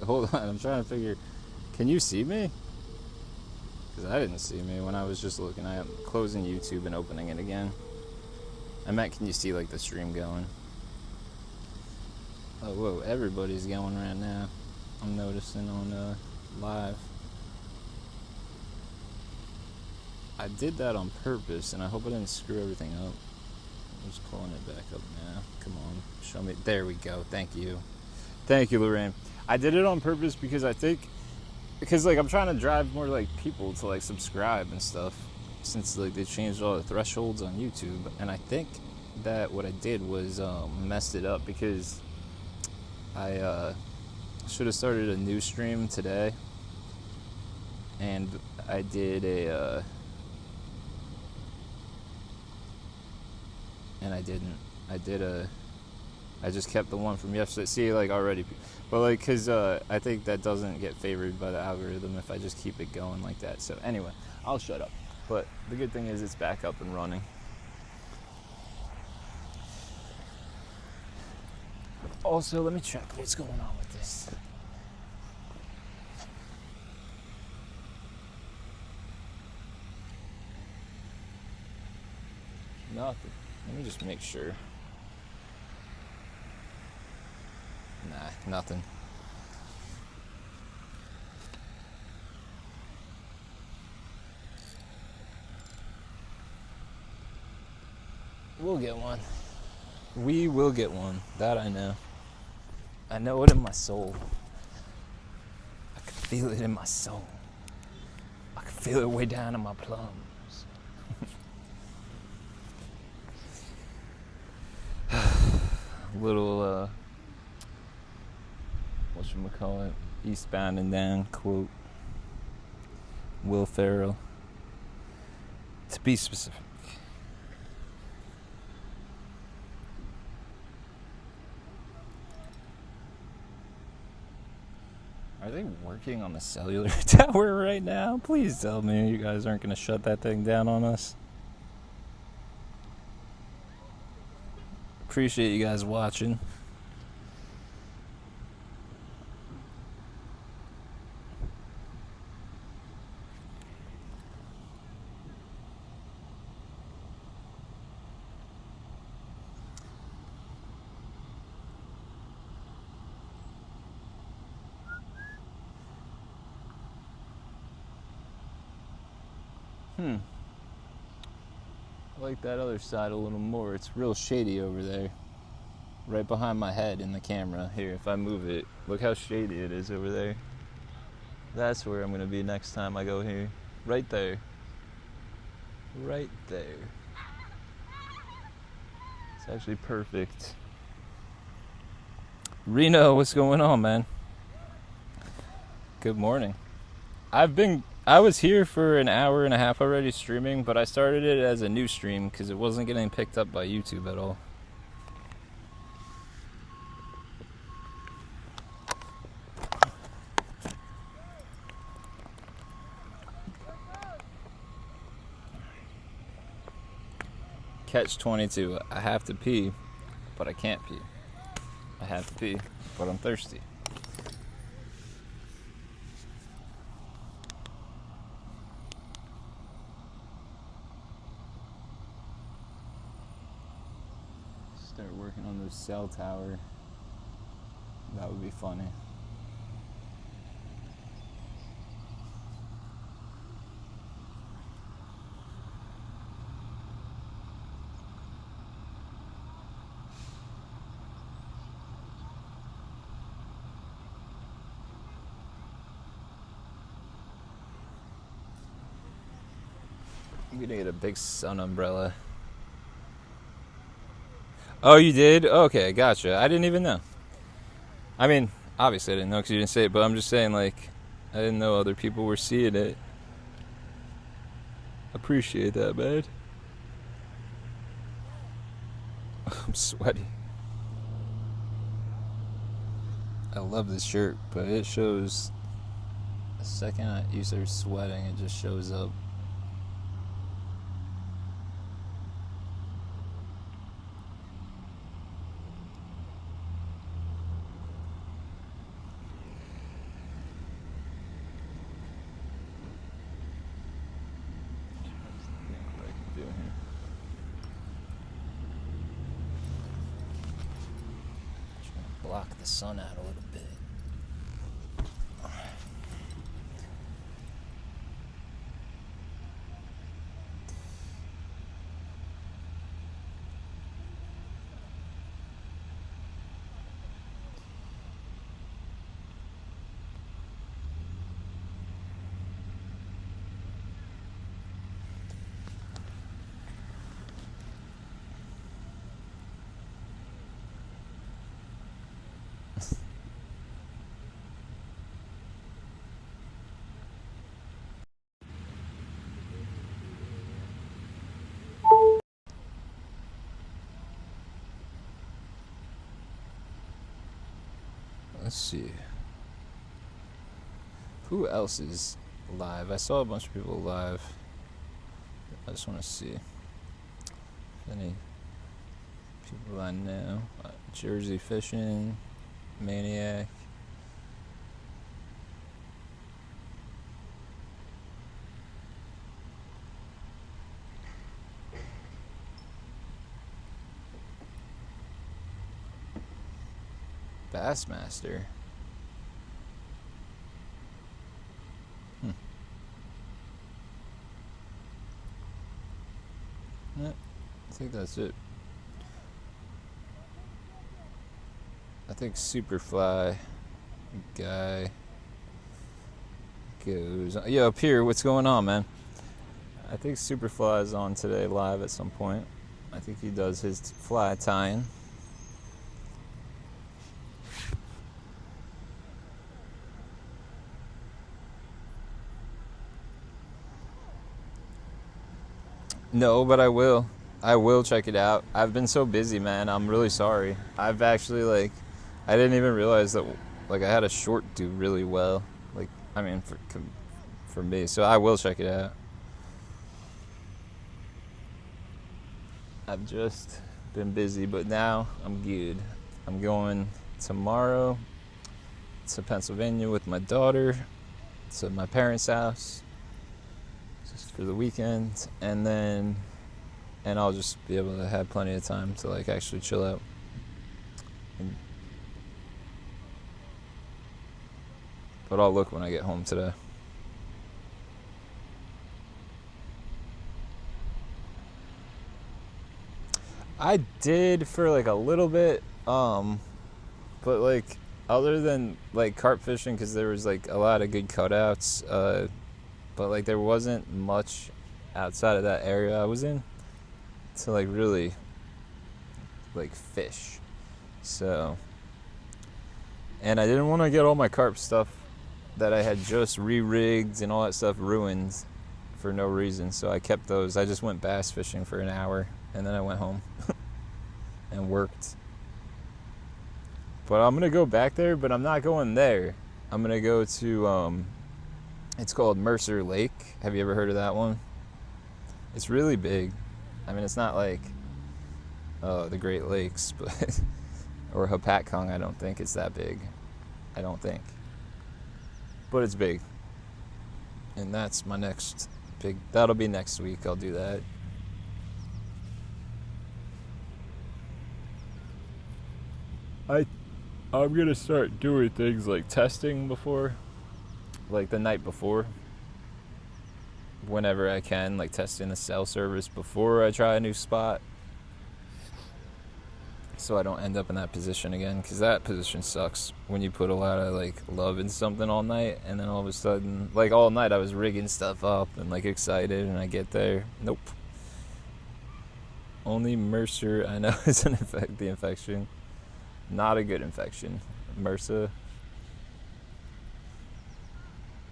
Hold on, I'm trying to figure. Can you see me? Because I didn't see me when I was just looking. I am closing YouTube and opening it again. I meant, can you see like the stream going? Oh, whoa, everybody's going right now. I'm noticing on live. I did that on purpose, and I hope I didn't screw everything up. I'm just pulling it back up now. Come on, show me. There we go. Thank you. Thank you, Lorraine. I did it on purpose because I think, because like I'm trying to drive more like people to like subscribe and stuff, since like they changed all the thresholds on YouTube, and I think that what I did was messed it up because I should have started a new stream today, and I did a and I didn't. I just kept the one from yesterday. See, like already, but like, cause I think that doesn't get favored by the algorithm if I just keep it going like that. So anyway, I'll shut up. But the good thing is it's back up and running. Also, let me check what's going on with this. Nothing. Let me just make sure. Nah, nothing. We'll get one. We will get one. That I know. I know it in my soul. I can feel it in my soul. I can feel it way down in my plums. Little, whatchamacallit, Eastbound and Down quote. Will Ferrell. To be specific. Are they working on the cellular tower right now? Please tell me you guys aren't going to shut that thing down on us. Appreciate you guys watching. I like that other side a little more. It's real shady over there. Right behind my head in the camera. Here, if I move it, look how shady it is over there. That's where I'm going to be next time I go here. Right there. Right there. It's actually perfect. Reno, what's going on, man? Good morning. I was here for an hour and a half already streaming, but I started it as a new stream because it wasn't getting picked up by YouTube at all. Catch 22. I have to pee, but I can't pee. I have to pee, but I'm thirsty. Start working on this cell tower. That would be funny. I'm gonna get a big sun umbrella. Oh, you did? Okay, gotcha. I didn't even know. I mean, obviously I didn't know because you didn't say it, but I'm just saying, like, I didn't know other people were seeing it. Appreciate that, man. I'm sweaty. I love this shirt, but it shows the second you start sweating, it just shows up. block the sun out a little bit. Let's see. Who else is live? I saw a bunch of people live. I just want to see if any people I know. Jersey Fishing, Maniac. Bassmaster. Yeah, I think that's it. I think Superfly guy goes. Yo, up here, what's going on, man? I think Superfly is on today live at some point. I think he does his fly tying. No, but I will. I will check it out. I've been so busy, man. I'm really sorry. I've actually, I didn't even realize that, I had a short do really well. For me. So I will check it out. I've just been busy, but now I'm good. I'm going tomorrow to Pennsylvania with my daughter to my parents' house. Just for the weekend, and I'll just be able to have plenty of time to actually chill out. But I'll look when I get home today. I did for a little bit, but other than carp fishing, because there was a lot of good cutouts, but there wasn't much outside of that area I was in to really fish. So, and I didn't want to get all my carp stuff that I had just re-rigged and all that stuff ruined for no reason. So I kept those. I just went bass fishing for an hour and then I went home and worked. But I'm gonna go back there, but I'm not going there. I'm gonna go to it's called Mercer Lake. Have you ever heard of that one? It's really big. I mean, it's not the Great Lakes, but or Hopatcong. I don't think it's that big. I don't think. But it's big. And that's my next big. That'll be next week. I'll do that. I'm gonna start doing things like testing before. The night before, whenever I can, testing the cell service before I try a new spot, so I don't end up in that position again, because that position sucks when you put a lot of love in something all night, and then all of a sudden, all night I was rigging stuff up and excited, and I get there, nope. Only Mercer I know is the infection. Not a good infection. MRSA.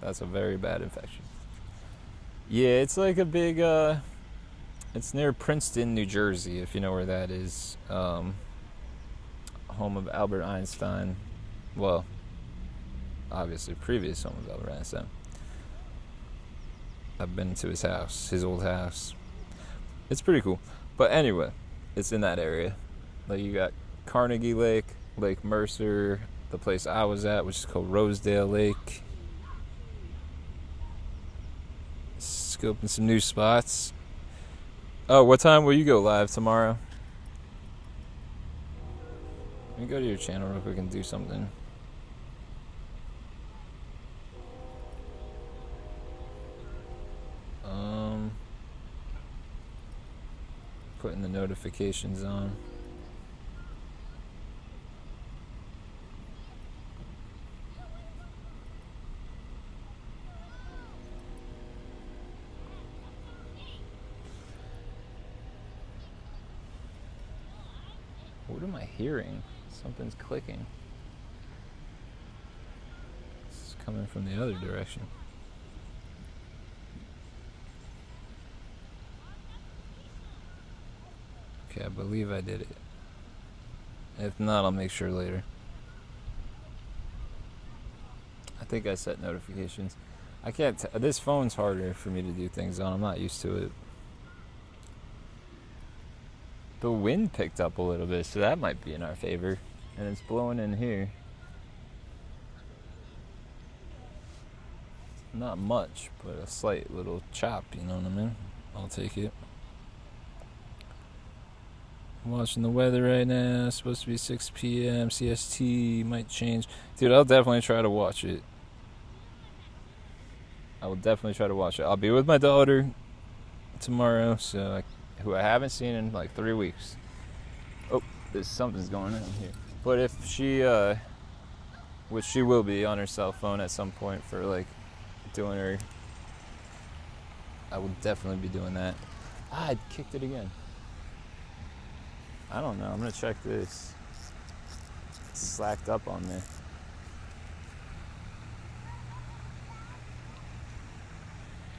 That's a very bad infection. Yeah, it's a big, it's near Princeton, New Jersey, if you know where that is. Home of Albert Einstein. Well, obviously previous home of Albert Einstein. I've been to his house, his old house. It's pretty cool. But anyway, it's in that area. You got Carnegie Lake, Lake Mercer, the place I was at, which is called Rosedale Lake. Scoping some new spots. Oh, what time will you go live tomorrow? me go to your channel real quick and do something. Putting the notifications on. What am I hearing? Something's clicking. It's coming from the other direction. Okay, I believe I did it. If not, I'll make sure later. I think I set notifications. I can't. This phone's harder for me to do things on. I'm not used to it. The wind picked up a little bit, so that might be in our favor. And it's blowing in here. Not much, but a slight little chop, you know what I mean? I'll take it. I'm watching the weather right now. It's supposed to be 6 p.m. CST. Might change. Dude, I'll definitely try to watch it. I will definitely try to watch it. I'll be with my daughter tomorrow, who I haven't seen in like 3 weeks. Oh, there's something's going on here. But if she, which she will be on her cell phone at some point for like doing her, I will definitely be doing that. I kicked it again. I don't know. I'm gonna check this. It's slacked up on me.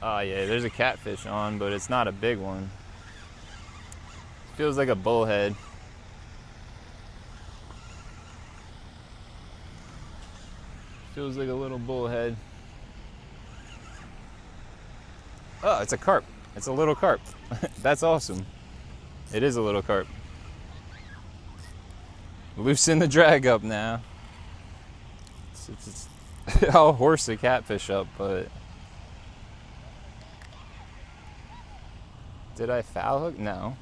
Oh yeah, there's a catfish on, but it's not a big one. Feels like a bullhead. Feels like a little bullhead. Oh, it's a carp. It's a little carp. That's awesome. It is a little carp. Loosen the drag up now. I'll horse the catfish up, but... Did I foul hook? No.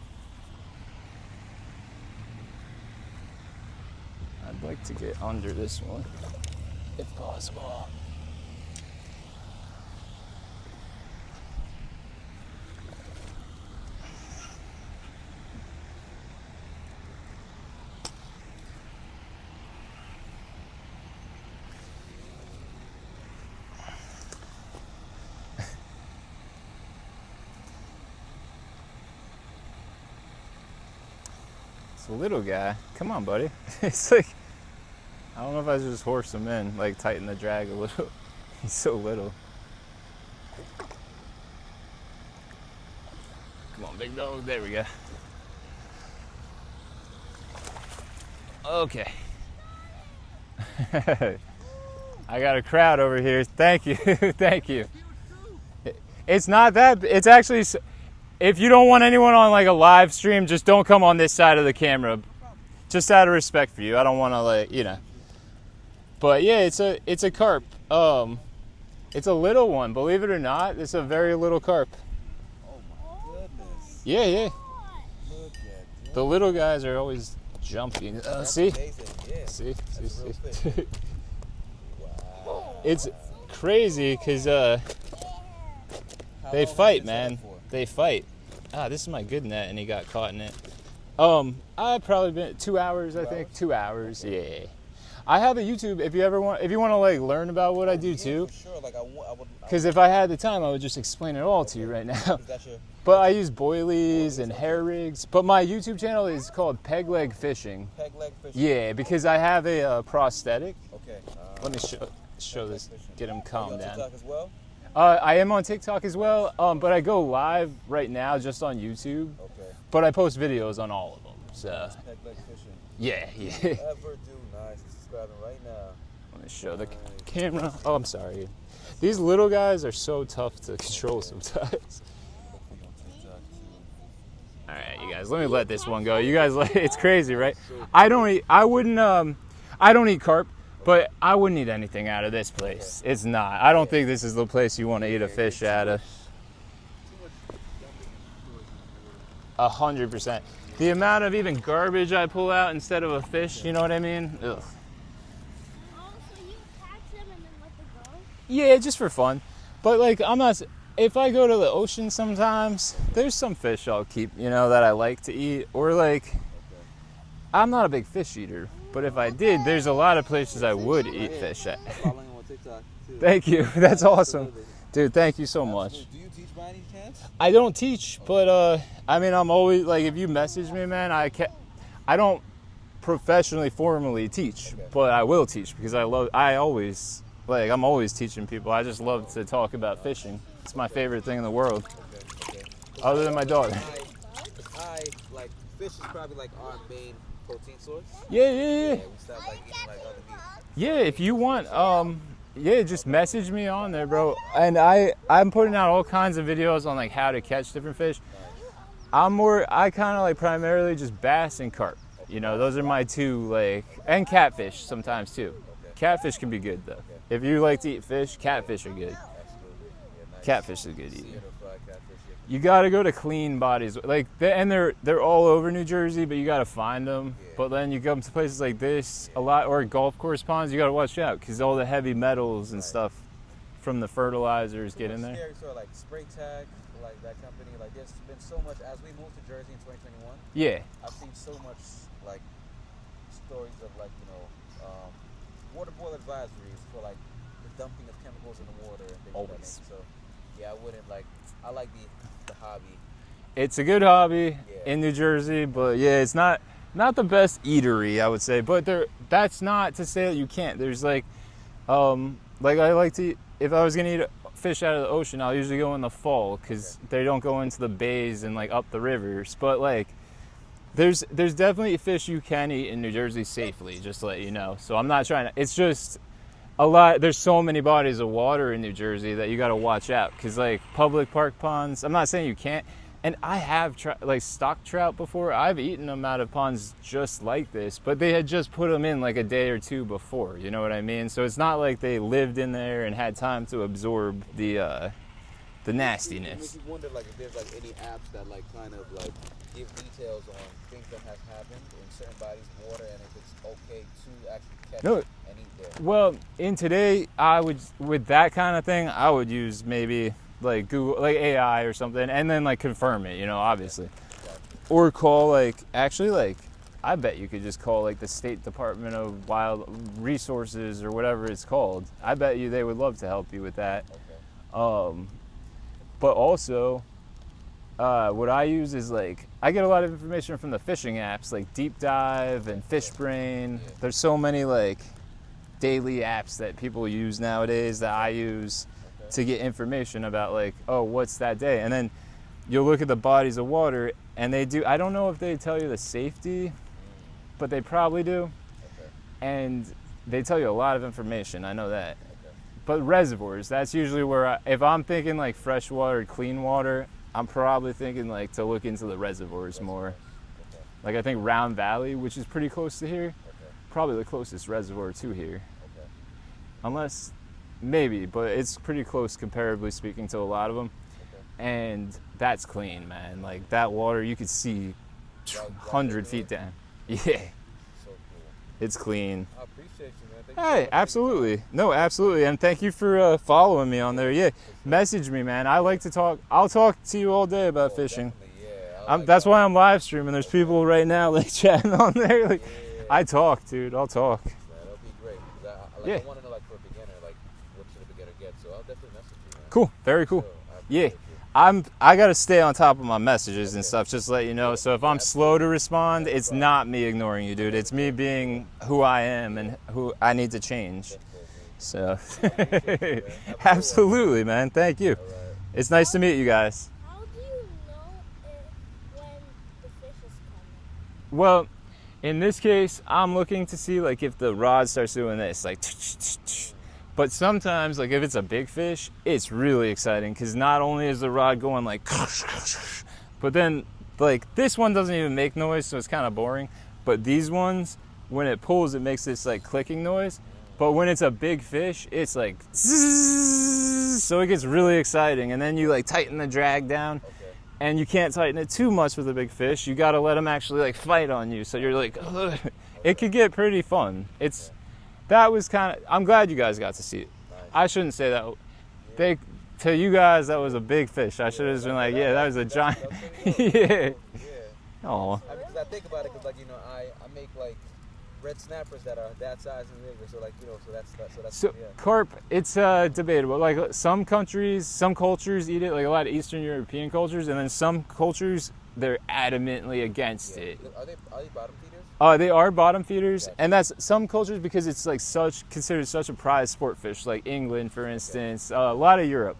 I'd like to get under this one, if possible. It's a little guy. Come on, buddy. It's like, I don't know if I should just horse him in, like tighten the drag a little. He's so little. Come on, big dog. There we go. Okay. I got a crowd over here. Thank you. Thank you. It's not that. It's actually, if you don't want anyone on like a live stream, just don't come on this side of the camera. Just out of respect for you. I don't want to, like, you know. But yeah, it's a carp. It's a little one, believe it or not. It's a very little carp. Oh my goodness. Yeah, yeah. Look at that. The little guys are always jumpy. See? Yeah. See? Wow. It's crazy because they fight, man. They fight. Ah, this is my good net, and he got caught in it. I've probably been 2 hours, I think. 2 hours, yeah. I have a YouTube if you want to like learn about what I do too. For sure. Like I would. Because if I had the time, I would just explain it all to you right now. But I use boilies and hair rigs. But my YouTube channel is called Peg Leg Fishing. Peg leg fishing. Yeah, because I have a prosthetic. Okay. Let me show this. Get him calm down. TikTok as well? I am on TikTok as well, but I go live right now just on YouTube. Okay. But I post videos on all of them. So. Peg leg fishing. Yeah. Ever do nice. Subscribing right now. Let me show the camera. Oh, I'm sorry. These little guys are so tough to control sometimes. All right, you guys, let me let this one go. You guys, it's crazy, right? I don't eat carp, but I wouldn't eat anything out of this place. It's not. I don't think this is the place you want to eat a fish out of. 100%. The amount of even garbage I pull out instead of a fish, you know what I mean? Ugh. Oh, so you catch them and then let them go? Yeah, just for fun. But like, I'm not. If I go to the ocean sometimes, there's some fish I'll keep, you know, that I like to eat. Or like, I'm not a big fish eater, but if I did, there's a lot of places I would eat fish at. Following on TikTok too. Thank you. That's awesome. Dude, thank you so much. Do you teach by any chance? I don't teach, but I mean, I'm always like, if you message me, man, I don't professionally formally teach, but I will teach because I'm always teaching people. I just love to talk about fishing. It's my favorite thing in the world, other than my daughter. Like fish is probably like our main protein source. Yeah. We start like eating like other meat. Yeah, if you want, just message me on there, bro. And I'm putting out all kinds of videos on like how to catch different fish. I kind of like primarily just bass and carp. You know, those are my two, like, and catfish sometimes too. Catfish can be good though. If you like to eat fish, catfish are good. Catfish is good eating. You got to go to clean bodies, like, they're all over New Jersey, but you got to find them. But then you come to places like this a lot, or golf course ponds. You got to watch out because all the heavy metals and stuff from the fertilizers get in there. Scary, so like spray tag, like that company. Like there's been so much as we moved to Jersey in 2021. Yeah. I've seen so much like stories of like water boil advisories for like the dumping of chemicals in the water and things like that. So yeah, I like the hobby. It's a good hobby Yeah. in New Jersey, but yeah, it's not the best eatery, I would say. But that's not to say that you can't. There's like I like to eat, if I was gonna eat fish out of the ocean, I'll usually go in the fall because they don't go into the bays and like up the rivers. But like, there's definitely fish you can eat in New Jersey safely, just to let you know. So I'm not trying to. It's just a lot. There's so many bodies of water in New Jersey that you got to watch out because like public park ponds. I'm not saying you can't. And I have like stock trout before. I've eaten them out of ponds just like this, but they had just put them in like a day or two before. You know what I mean? So it's not like they lived in there and had time to absorb the nastiness. It makes you wonder like if there's like any apps that like kind of like give details on things that has happened in certain bodies of water and if it's okay to actually catch it and eat there. Well, in today, with that kind of thing, I would use maybe like Google, like AI or something, and then like confirm it, you know, obviously. Or call like, actually like, I bet you could just call like the State Department of Wild Resources or whatever it's called. I bet you they would love to help you with that. But also, what I use is like, I get a lot of information from the fishing apps like Deep Dive and Fish Brain. There's so many like daily apps that people use nowadays that I use to get information about like, oh, what's that day? And then you'll look at the bodies of water and they do, I don't know if they tell you the safety, but they probably do. And they tell you a lot of information, I know that. But reservoirs, that's usually where, if I'm thinking like freshwater, clean water, I'm probably thinking like to look into the reservoirs more. Like I think Round Valley, which is pretty close to here, probably the closest reservoir to here. Unless, maybe, but it's pretty close comparably speaking to a lot of them. And that's clean, man. Like that water, you could see 100 feet down. Yeah. So cool. It's clean. I appreciate you, man. Thank you so Hey, much. absolutely. No, absolutely. And thank you for following me on there. Yeah, message me, man. I like to talk. I'll talk to you all day about fishing. Yeah, That's why I'm live streaming. There's people right now like chatting on there. Like, I talk, dude. I'll talk. Man, that'll be great. I want to know, like, for a beginner, like, what should a beginner get? So I'll definitely message you, man. Cool. Very cool. So, I Yeah. appreciate you. I gotta stay on top of my messages and stuff, just to let you know. So if I'm slow to respond, it's not me ignoring you, dude. It's me being who I am and who I need to change. So, absolutely, man. Thank you. It's nice to meet you guys. How do you know when the fish is coming? Well, in this case, I'm looking to see like if the rod starts doing this, like. But sometimes, like if it's a big fish, it's really exciting because not only is the rod going like, but then like this one doesn't even make noise, so it's kind of boring. But these ones, when it pulls, it makes this like clicking noise. But when it's a big fish, it's like, so it gets really exciting. And then you like tighten the drag down, and you can't tighten it too much with a big fish. You got to let them actually like fight on you. So you're like, ugh. It could get pretty fun. That was kind of. I'm glad you guys got to see it. Nice. I shouldn't say that. To you guys, that was a big fish. I should have just been like, yeah, that was a giant. Yeah. Oh. Because I think about it, because like I make like red snappers that are that size and bigger. So like so yeah. Carp, it's debatable. Like some cultures eat it, like a lot of Eastern European cultures, and then some cultures they're adamantly against it. Are they bottom feeders? They are bottom feeders, and that's some cultures because it's like considered such a prized sport fish, like England, for instance, a lot of Europe,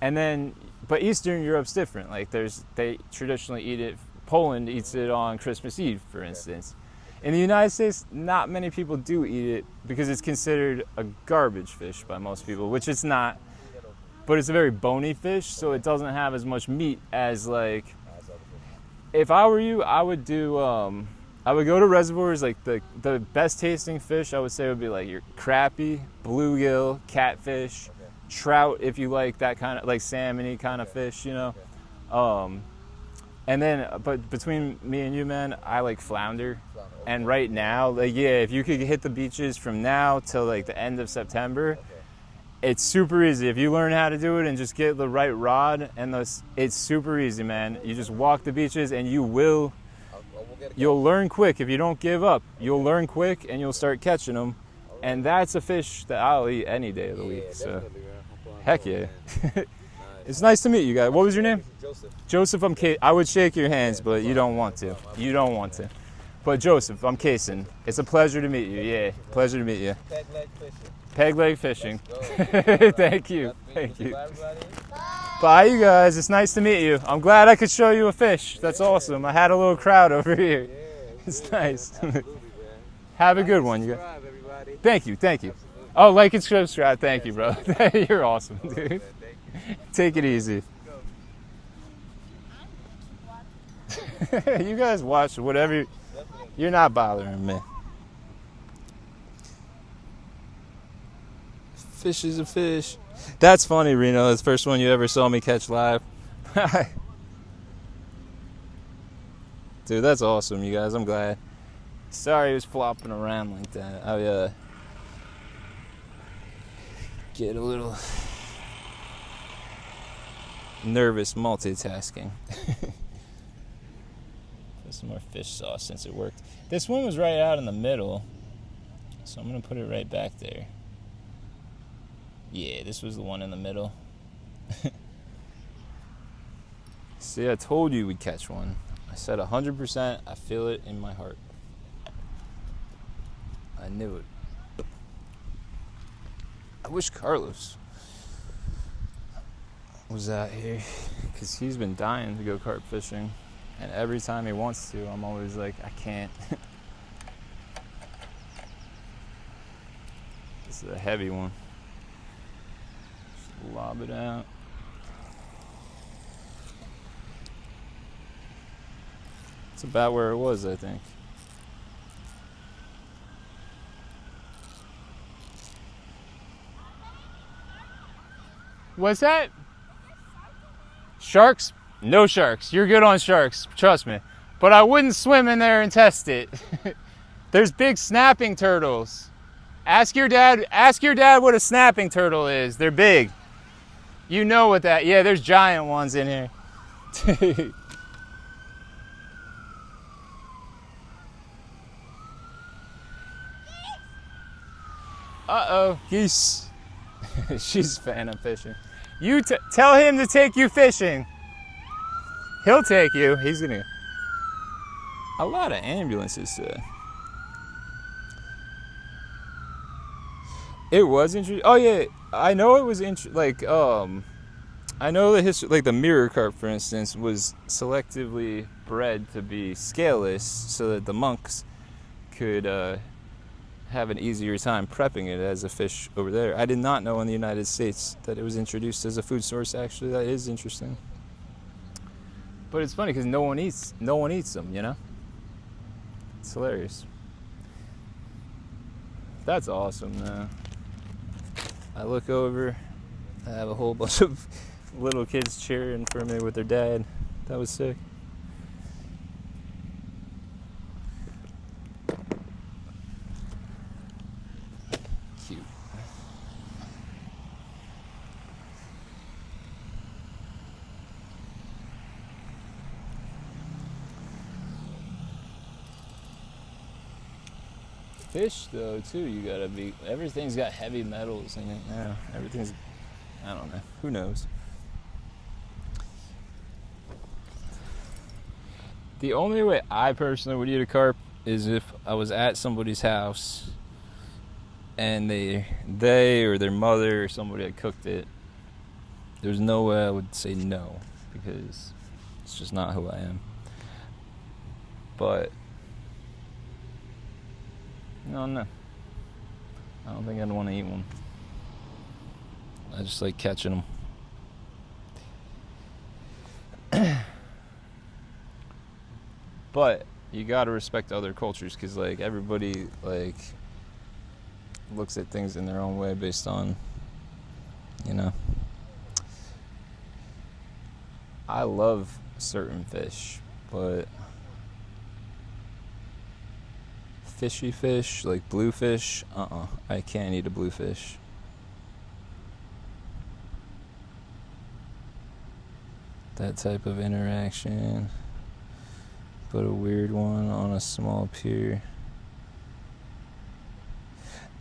and then but Eastern Europe's different. Like they traditionally eat it. Poland eats it on Christmas Eve, for instance. In the United States, not many people do eat it because it's considered a garbage fish by most people, which it's not. But it's a very bony fish, so it doesn't have as much meat as like. If I were you, I would do. I would go to reservoirs like the best tasting fish. I would say would be like your crappie, bluegill, catfish, trout. If you like that kind of like salmon-y kind of fish, And then, but between me and you, man, I like flounder. And right now, like, yeah, if you could hit the beaches from now till like the end of September, it's super easy. If you learn how to do it and just get the right rod, it's super easy, man. You just walk the beaches and you'll learn quick. If you don't give up, you'll learn quick and you'll start catching them. And that's a fish that I'll eat any day of the week. So, heck yeah. It's nice to meet you guys. What was your name? Joseph, I would shake your hands, but you don't want to. You don't want to. But Joseph, I'm Kason. It's a pleasure to meet you. Yeah, pleasure to meet you. Peg leg fishing. Thank you. Thank you. Bye, you guys. It's nice to meet you. I'm glad I could show you a fish. That's awesome. I had a little crowd over here. It's nice. Have a good one, you guys. Thank you. Thank you. Oh, like and subscribe. Thank you, bro. You're awesome, dude. Take it easy. You guys watch whatever. You're not bothering me. Fish is a fish. That's funny, Reno. That's the first one you ever saw me catch live. Dude, that's awesome, you guys. I'm glad. Sorry he was flopping around like that. I get a little nervous multitasking. Put some more fish sauce since it worked. This one was right out in the middle, so I'm gonna put it right back there. Yeah, this was the one in the middle. See, I told you we'd catch one. I said 100%. I feel it in my heart. I knew it. I wish Carlos was out here, because he's been dying to go carp fishing, and every time he wants to, I'm always like, I can't. This is a heavy one. Just lob it out. It's about where it was, I think. What's that? Sharks? No sharks. You're good on sharks, trust me. But I wouldn't swim in there and test it. There's big snapping turtles. Ask your dad what a snapping turtle is. They're big. You know what that, yeah, there's giant ones in here. Uh-oh, geese. She's a fan of fishing. You tell him to take you fishing. He'll take you. He's gonna. A lot of ambulances today. It was interesting. Oh yeah, I know it was I know the history. Like the mirror carp, for instance, was selectively bred to be scaleless, so that the monks could have an easier time prepping it as a fish over there. I did not know in the United States that it was introduced as a food source. Actually, that is interesting. But it's funny because no one eats them, you know? It's hilarious. That's awesome, man. I look over, I have a whole bunch of little kids cheering for me with their dad. That was sick. Cute. Fish though too, you gotta be, everything's got heavy metals in it now. Everything's, I don't know, who knows. The only way I personally would eat a carp is if I was at somebody's house and they or their mother or somebody had cooked it. There's no way I would say no, because it's just not who I am. But no, I don't think I'd want to eat one. I just like catching them. But you gotta respect other cultures, because like everybody like looks at things in their own way based on, you know. I love certain fish, but fishy fish, like bluefish, I can't eat a bluefish. That type of interaction. But a weird one on a small pier.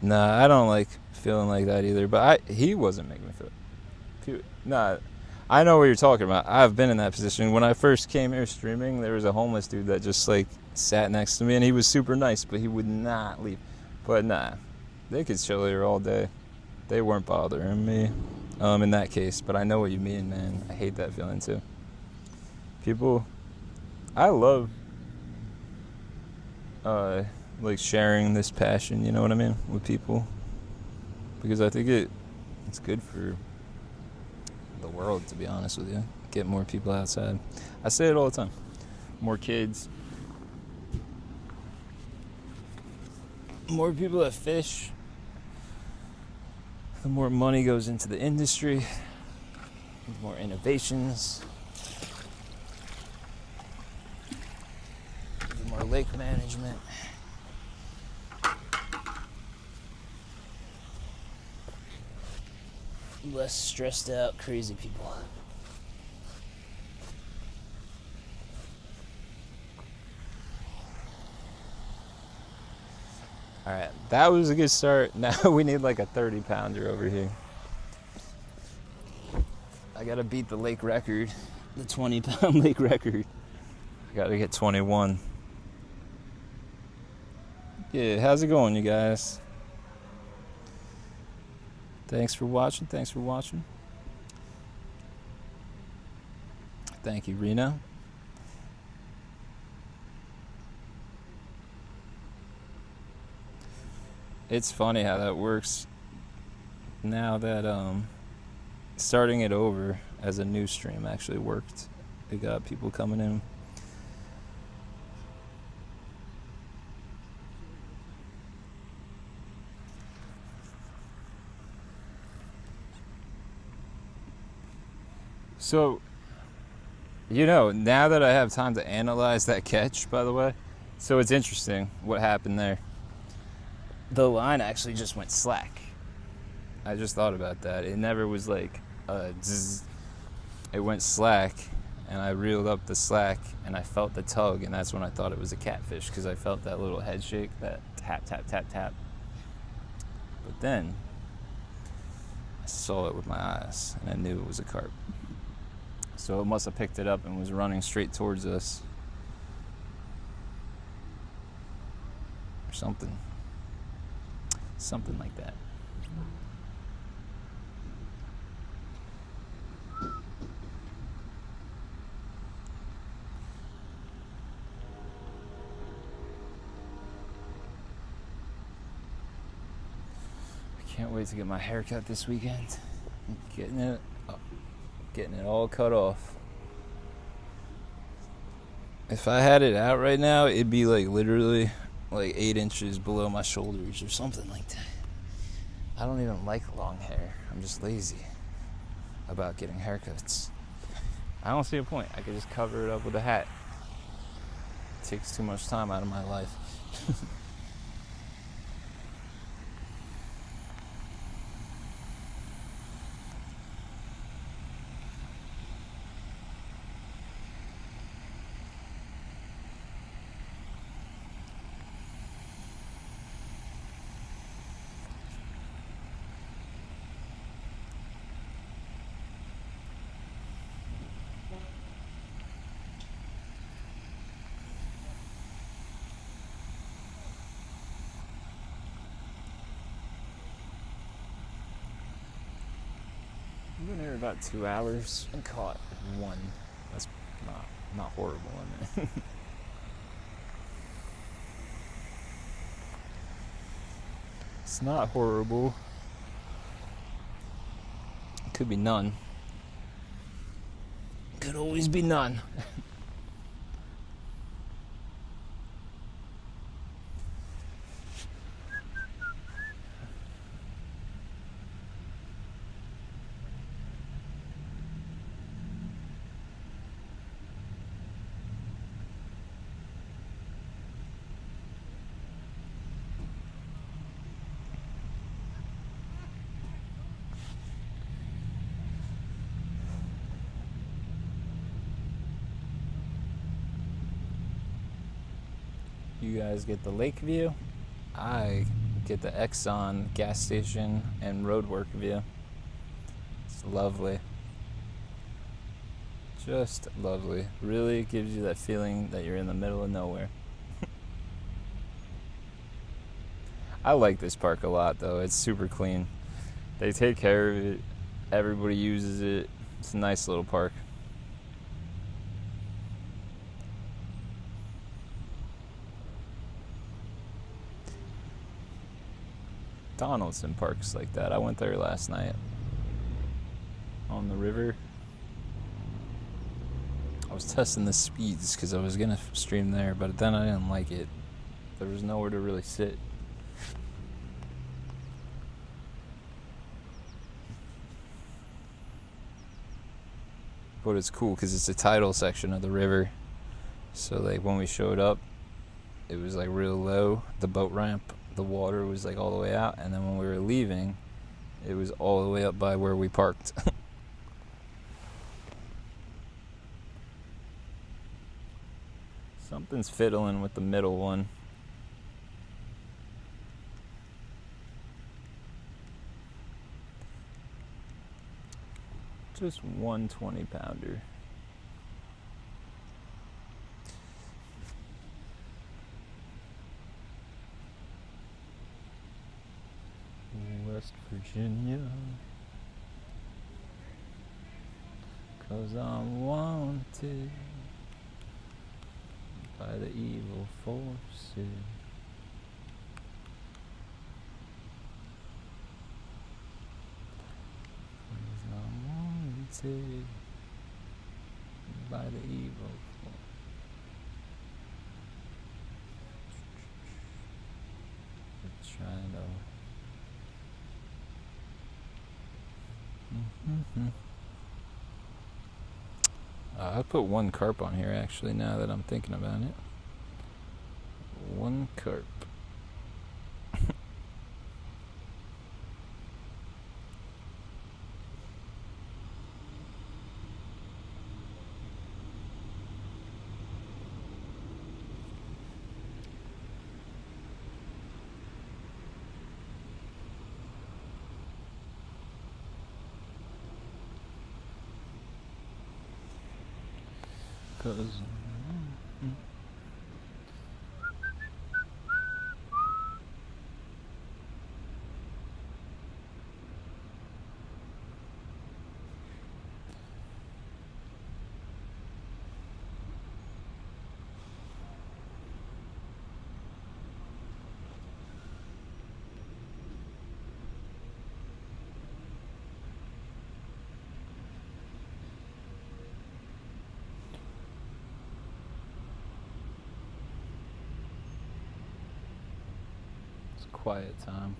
Nah, I don't like feeling like that either. But he wasn't making me feel. Nah, I know what you're talking about. I've been in that position. When I first came here streaming, there was a homeless dude that just like sat next to me, and he was super nice, but he would not leave. But nah, they could chill here all day. They weren't bothering me in that case. But I know what you mean, man. I hate that feeling too. People, I love like sharing this passion, you know what I mean, with people, because I think it's good for the world, to be honest with you. Get more people outside. I say it all the time. More kids, more people that fish, the more money goes into the industry, the more innovations, the more lake management. Less stressed out, crazy people. Alright, that was a good start. Now we need like a 30-pounder over here. I gotta beat the lake record, the 20-pound lake record. I gotta get 21. Yeah, how's it going, you guys? Thanks for watching. Thank you, Reno. It's funny how that works now that starting it over as a new stream actually worked. It got people coming in. So, you know, now that I have time to analyze that catch, by the way, so it's interesting what happened there. The line actually just went slack. I just thought about that. It never was like a zzz. It went slack, and I reeled up the slack, and I felt the tug, and that's when I thought it was a catfish, because I felt that little head shake, that tap, tap, tap, tap. But then I saw it with my eyes, and I knew it was a carp. So it must have picked it up and was running straight towards us. Or something. Something like that. I can't wait to get my hair cut this weekend. I'm getting it all cut off. If I had it out right now, it'd be like literally like 8 inches below my shoulders or something like that. I don't even like long hair. I'm just lazy about getting haircuts. I don't see a point. I could just cover it up with a hat. It takes too much time out of my life. I've been here about 2 hours and caught one. That's not horrible, I mean. It's not horrible. It could be none. Could always be none. You guys get the lake view. I get the Exxon gas station and roadwork view. It's lovely. Just lovely. Really gives you that feeling that you're in the middle of nowhere. I like this park a lot though. It's super clean. They take care of it. Everybody uses it. It's a nice little park. Donaldson parks like that. I went there last night on the river. I was testing the speeds because I was gonna stream there, but then I didn't like it. There was nowhere to really sit. But it's cool because it's a tidal section of the river. So like when we showed up, it was like real low, the boat ramp. The water was like all the way out, and then when we were leaving, it was all the way up by where we parked. Something's fiddling with the middle one. Just one 20-pounder. West Virginia, 'cause I'm wanted by the evil forces. 'Cause I'm wanted by the evil forces. Trying to I put one carp on here actually now that I'm thinking about it. One carp. Cause quiet time.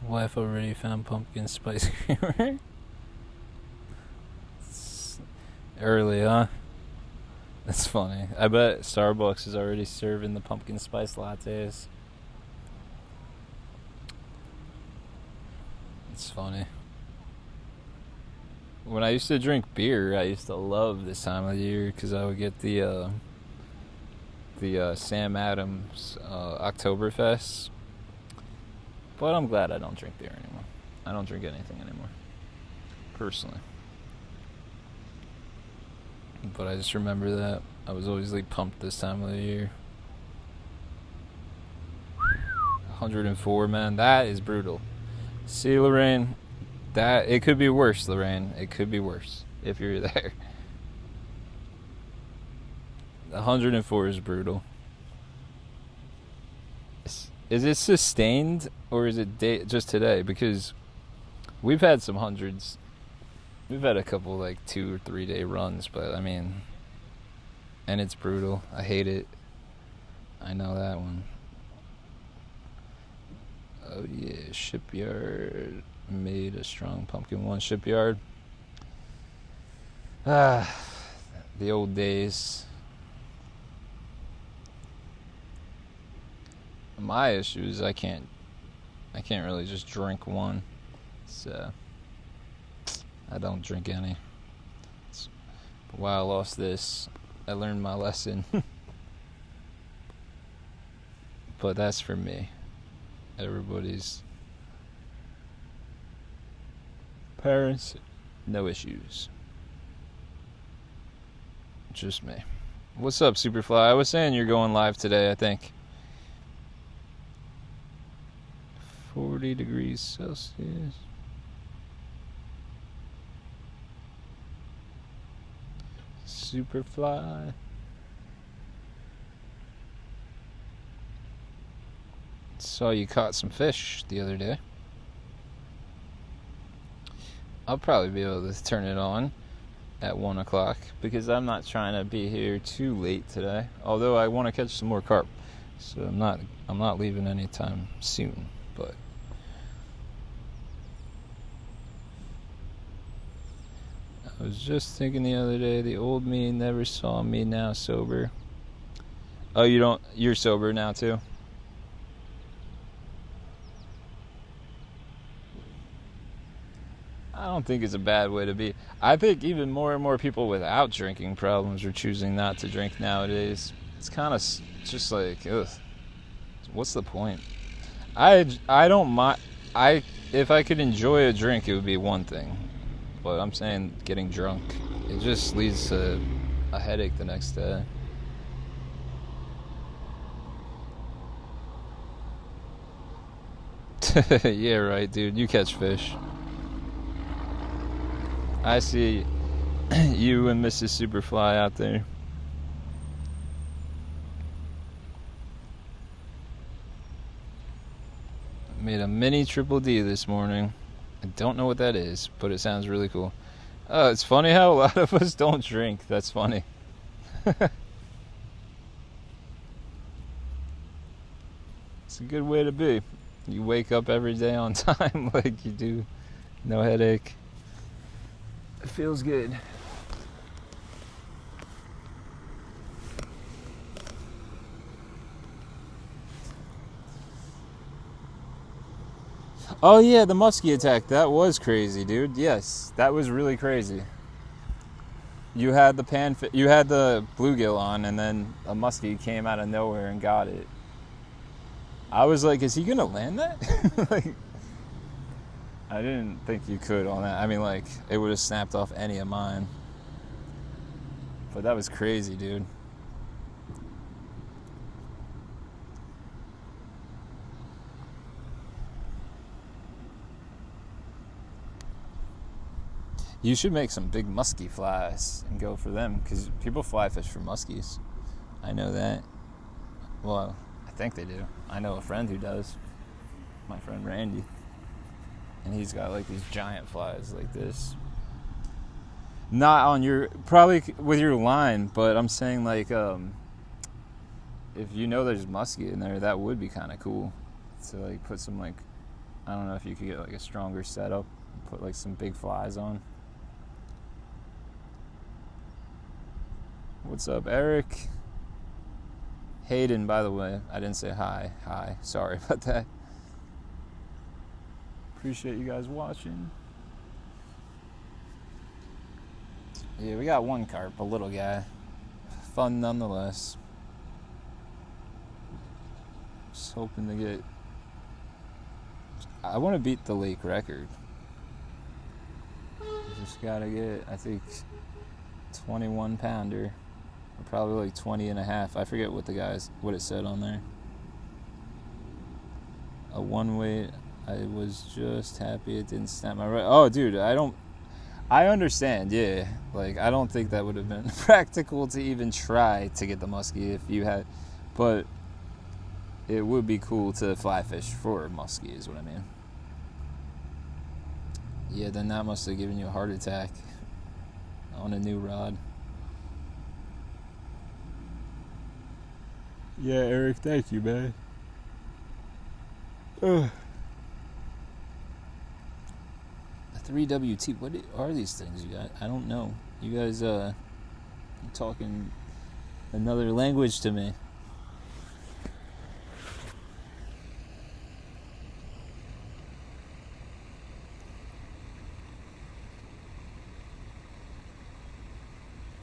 Wife already found pumpkin spice creamer. It's early, huh? That's funny. I bet Starbucks is already serving the pumpkin spice lattes. It's funny. When I used to drink beer, I used to love this time of the year because I would get the Sam Adams Oktoberfest. But I'm glad I don't drink beer anymore. I don't drink anything anymore, personally. But I just remember that I was always like pumped this time of the year. 104, man, that is brutal. See, Lorraine, that it could be worse, Lorraine. It could be worse if you're there. 104 is brutal. Is it sustained or is it just today? Because we've had some hundreds. We've had a couple like 2 or 3 day runs, but I mean, and it's brutal. I hate it. I know that one. Oh yeah, Shipyard made a strong pumpkin one. Shipyard. The old days. My issue is I can't really just drink one. So I don't drink any. But while I lost this, I learned my lesson. But that's for me. Everybody's parents, no issues. Just me. What's up, Superfly? I was saying you're going live today, I think. 40 degrees Celsius. Superfly. Saw you caught some fish the other day. I'll probably be able to turn it on at 1 o'clock because I'm not trying to be here too late today. Although I want to catch some more carp, so I'm not leaving anytime soon. But I was just thinking the other day, the old me never saw me now sober. Oh, you're sober now too? I don't think it's a bad way to be. I think even more and more people without drinking problems are choosing not to drink nowadays. It's kind of just like, ugh. What's the point? I don't mind. If I could enjoy a drink, it would be one thing. But I'm saying getting drunk, it just leads to a headache the next day. Yeah, right, dude. You catch fish. I see you and Mrs. Superfly out there. Made a mini triple D this morning. I don't know what that is, but it sounds really cool. Oh, it's funny how a lot of us don't drink. That's funny. It's a good way to be. You wake up every day on time like you do. No headache. It feels good. Oh yeah, the muskie attack. That was crazy, dude. Yes, that was really crazy. You had you had the bluegill on, and then a muskie came out of nowhere and got it. I was like, is he gonna land that? Like, I didn't think you could on that. I mean, like, it would have snapped off any of mine. But that was crazy, dude. You should make some big muskie flies and go for them, because people fly fish for muskies. I know that. Well, I think they do. I know a friend who does. My friend Randy. And he's got like these giant flies like this. Not on your, probably with your line, but I'm saying like, if you know there's muskie in there, that would be kind of cool. To like put some like I don't know if you could get like a stronger setup, put like some big flies on. What's up, Eric? Hayden, by the way, I didn't say hi. Hi, sorry about that. Appreciate you guys watching. Yeah, we got one carp, a little guy. Fun nonetheless. Just hoping to get... I want to beat the lake record. Just gotta get, I think, 21 pounder. Or probably like 20 and a half. I forget what what it said on there. A one weight. I was just happy it didn't snap my right. Oh, dude, I understand, yeah. Like, I don't think that would have been practical to even try to get the muskie if you had, but it would be cool to fly fish for muskie, is what I mean. Yeah, then that must have given you a heart attack on a new rod. Yeah, Eric, thank you, man. Ugh. 3WT, what are these things you got? I don't know. You guys talking another language to me.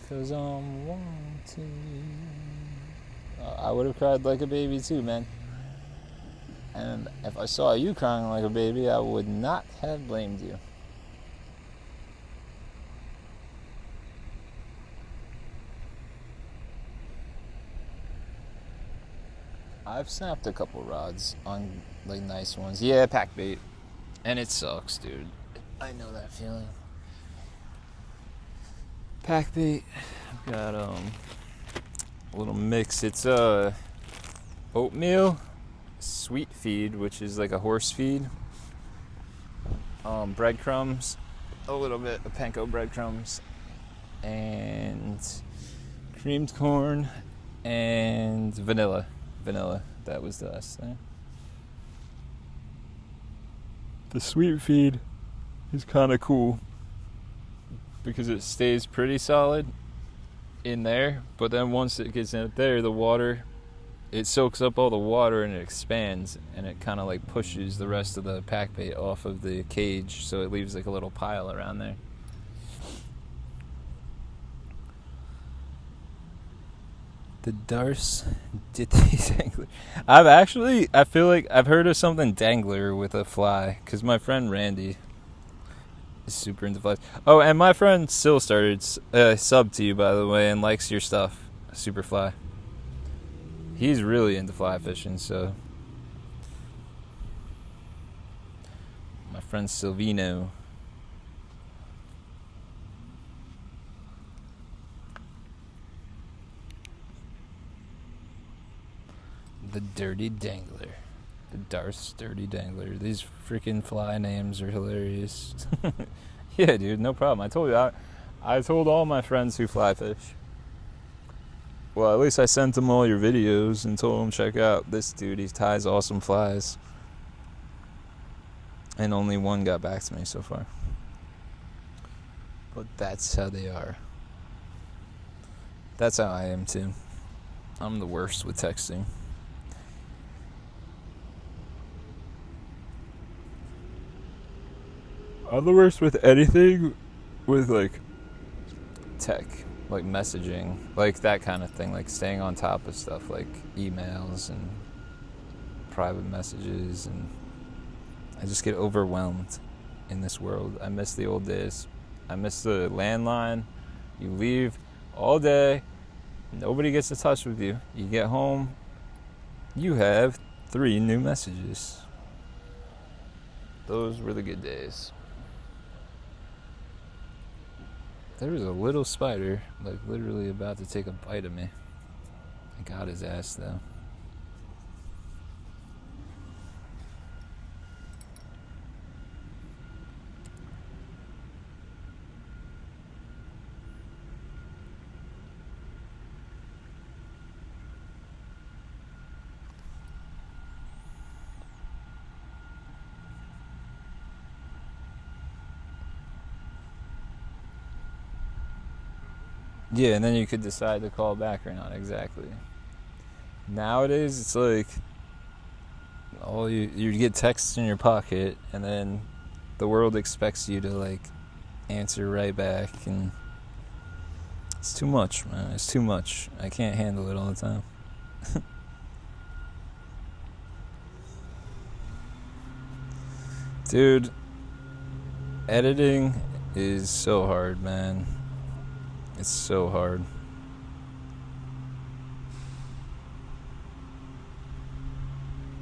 Cause I'm wanting. I would have cried like a baby too, man. And if I saw you crying like a baby, I would not have blamed you. I've snapped a couple rods on like nice ones. Yeah, packbait. And it sucks, dude. I know that feeling. Packbait. I've got a little mix. It's oatmeal, sweet feed, which is like a horse feed. Breadcrumbs, a little bit of panko breadcrumbs, and creamed corn and vanilla. That was the last thing. The sweet feed is kind of cool because it stays pretty solid in there, but then once it gets in there, the water, it soaks up all the water and it expands, and it kind of like pushes the rest of the pack bait off of the cage, so it leaves like a little pile around there. The Darce Ditties Angler. I feel like I've heard of something dangler with a fly, because my friend Randy is super into flies. Oh, and my friend still started sub to you, by the way, and likes your stuff, Superfly. He's really into fly fishing, so. My friend Silvino. The Dirty Dangler. The Darce Dirty Dangler. These freaking fly names are hilarious. Yeah, dude, no problem. I told you, I told all my friends who fly fish. Well, at least I sent them all your videos and told them, check out this dude. He ties awesome flies. And only one got back to me so far. But that's how they are. That's how I am, too. I'm the worst with texting. I'm the worst with anything with, like, tech, like messaging, like that kind of thing, like staying on top of stuff, like emails and private messages, and I just get overwhelmed in this world. I miss the old days. I miss the landline. You leave all day, nobody gets in touch with you. You get home, you have 3 new messages. Those were the good days. There was a little spider, like literally about to take a bite of me. I got his ass though. Yeah, and then you could decide to call back or not. Exactly. Nowadays, it's like you get texts in your pocket, and then the world expects you to like answer right back, and it's too much, man. It's too much. I can't handle it all the time. Dude, editing is so hard, man. It's so hard.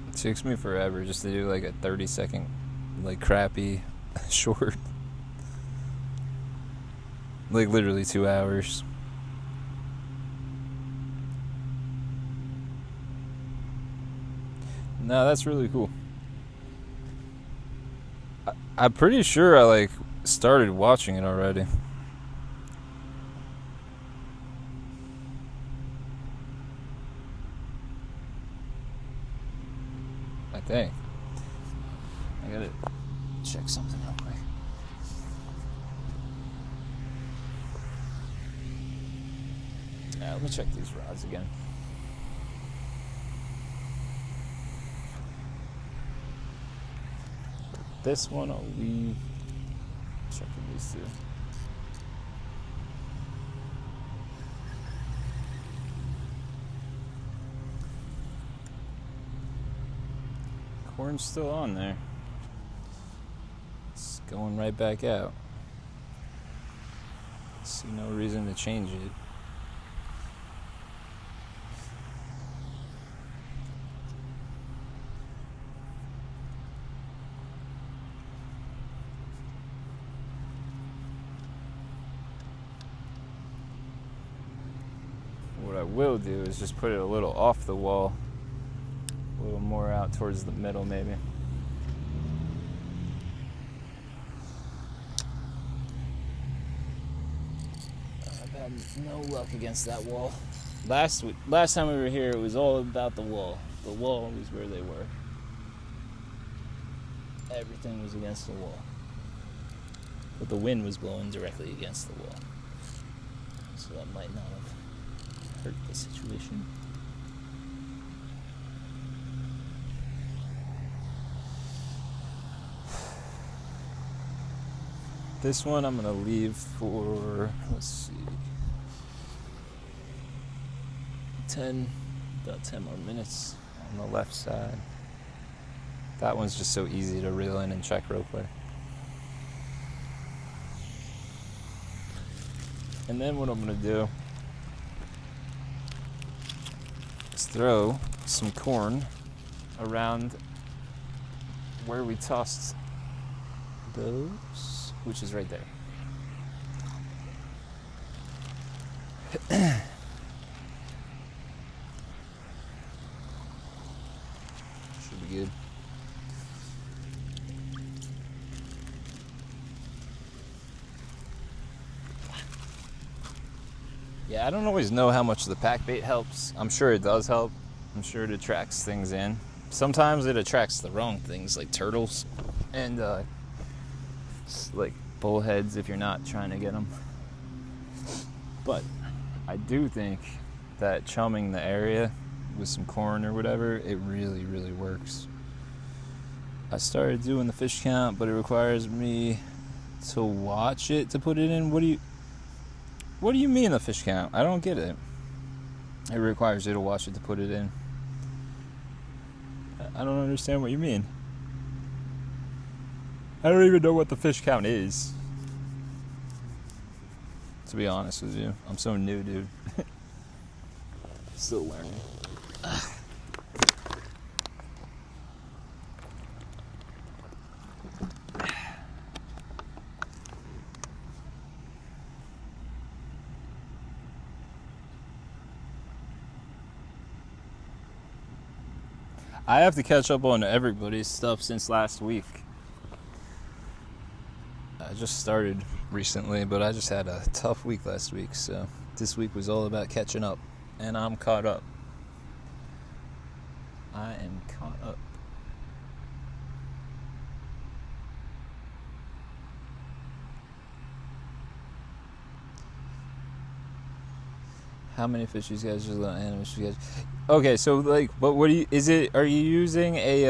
It takes me forever just to do like a 30-second, like crappy short. Like literally 2 hours. No, that's really cool. I'm pretty sure I like started watching it already. I think. I gotta check something real quick. Yeah, let me check these rods again. This one I'll leave. Checking these two. Corn's still on there. It's going right back out. See no reason to change it. What I will do is just put it a little off the wall, a little more out towards the middle maybe. I've had no luck against that wall. Last time we were here, it was all about the wall. The wall was where they were. Everything was against the wall. But the wind was blowing directly against the wall. So that might not have hurt the situation. This one I'm gonna leave for, let's see, about 10 more minutes on the left side. That one's just so easy to reel in and check real quick. And then what I'm gonna do is throw some corn around where we tossed those, which is right there. Should be good. Yeah, I don't always know how much the pack bait helps. I'm sure it does help. I'm sure it attracts things in. Sometimes it attracts the wrong things, like turtles and like bullheads if you're not trying to get them. But I do think that chumming the area with some corn or whatever, it really, really works. I started doing the fish count, but it requires me to watch it to put it in. What do you mean the fish count? I don't get it. It requires you to watch it to put it in. I don't understand what you mean. I don't even know what the fish count is. To be honest with you, I'm so new, dude. Still learning. I have to catch up on everybody's stuff since last week. I just started recently, but I just had a tough week last week, so this week was all about catching up, and I'm caught up. I am caught up. How many fish you guys just let animals you guys? Okay, so like, but what do you? Is it? Are you using a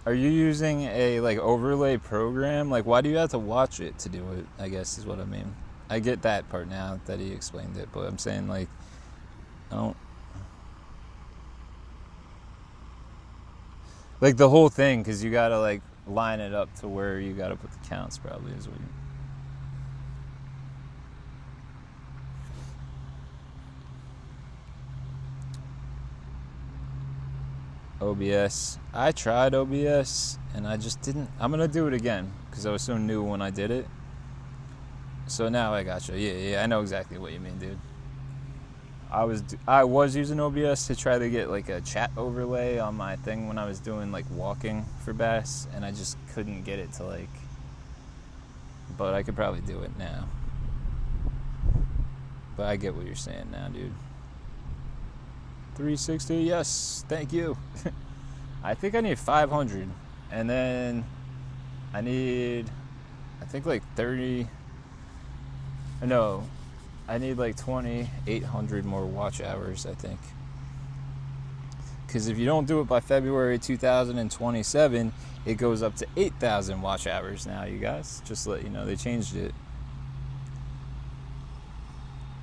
Are you using a like overlay program? Like, why do you have to watch it to do it? I guess is what I mean. I get that part now that he explained it, but I'm saying like, I don't like the whole thing because you gotta like line it up to where you gotta put the counts. Probably is what you. OBS. I tried OBS and I just didn't. I'm gonna do it again because I was so new when I did it. So now I gotcha. Yeah, I know exactly what you mean, dude. I was using OBS to try to get like a chat overlay on my thing when I was doing like walking for bass, and I just couldn't get it to like. But I could probably do it now. But I get what you're saying now, dude. 360, yes, thank you. I think I need 500, and then I need, I think like 30. No, I need like 2,800 more watch hours, I think. Because if you don't do it by February 2027, it goes up to 8,000 watch hours now, you guys. Just to let you know, they changed it.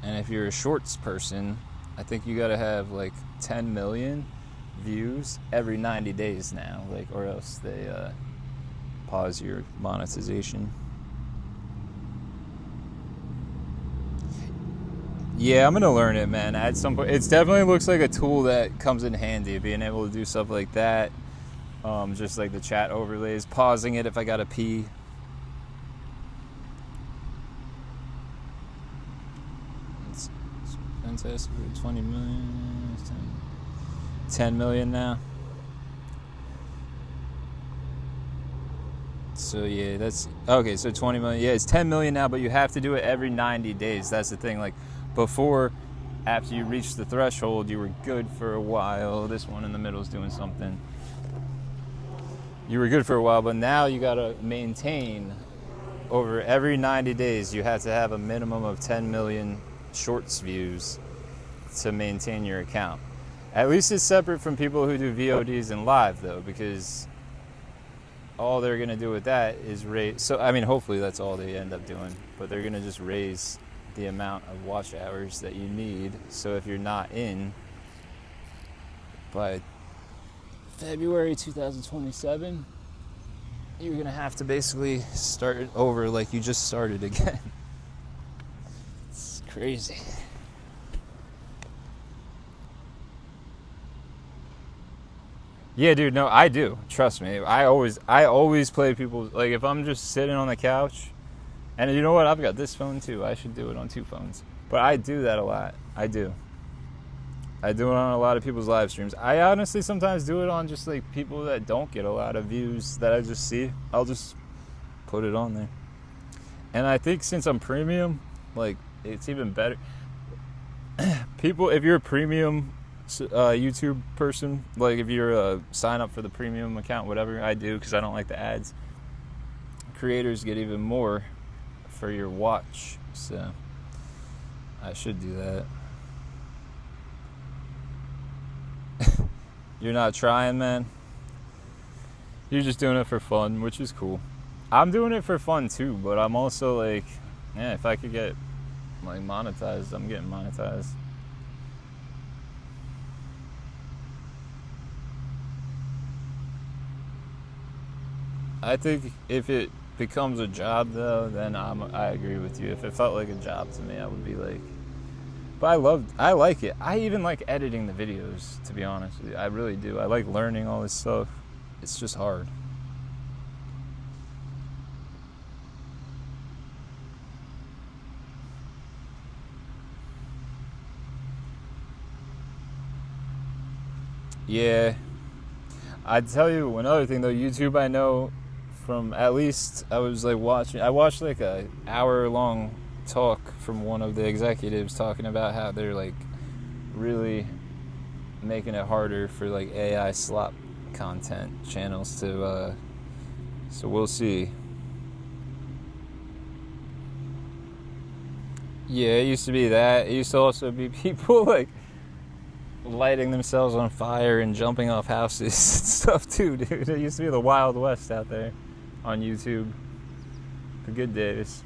And if you're a shorts person, I think you gotta have like 10 million views every 90 days now, like, or else they pause your monetization. Yeah, I'm gonna learn it, man. At some point, it definitely looks like a tool that comes in handy, being able to do stuff like that. Just like the chat overlays, pausing it if I gotta pee. It's fantastic. 20 million, 10 million now. So yeah, that's okay. So 20 million. Yeah, it's 10 million now, but you have to do it every 90 days. That's the thing. Like before, after you reach the threshold, you were good for a while. This one in the middle is doing something. You were good for a while, but now you gotta maintain over every 90 days. You have to have a minimum of 10 million shorts views to maintain your account. At least it's separate from people who do VODs and live though, because all they're gonna do with that is raise. So I mean, hopefully that's all they end up doing, but they're gonna just raise the amount of watch hours that you need. So if you're not in by February 2027, you're gonna have to basically start it over like you just started again. It's crazy. Yeah, dude, no, I do. Trust me. I always play people, like if I'm just sitting on the couch, and you know what? I've got this phone too. I should do it on 2 phones. But I do that a lot. I do it on a lot of people's live streams. I honestly sometimes do it on just like people that don't get a lot of views that I just see. I'll just put it on there. And I think since I'm premium, like it's even better. People, if you're a premium YouTube person, like if you're sign up for the premium account, whatever I do, because I don't like the ads, creators get even more for your watch. So I should do that. You're not trying, man. You're just doing it for fun, which is cool. I'm doing it for fun too, but I'm also like, yeah, if I could get like monetized, I'm getting monetized. I think if it becomes a job though, then I agree with you. If it felt like a job to me, I would be like, but I like it. I even like editing the videos, to be honest with you. I really do. I like learning all this stuff. It's just hard. Yeah. I'd tell you another thing though, YouTube, I know from at least I watched like a hour-long talk from one of the executives talking about how they're like really making it harder for like AI slop content channels to so we'll see. Yeah, it used to be that. It used to also be people like lighting themselves on fire and jumping off houses and stuff too, dude. It used to be the Wild West out there on YouTube. The good days.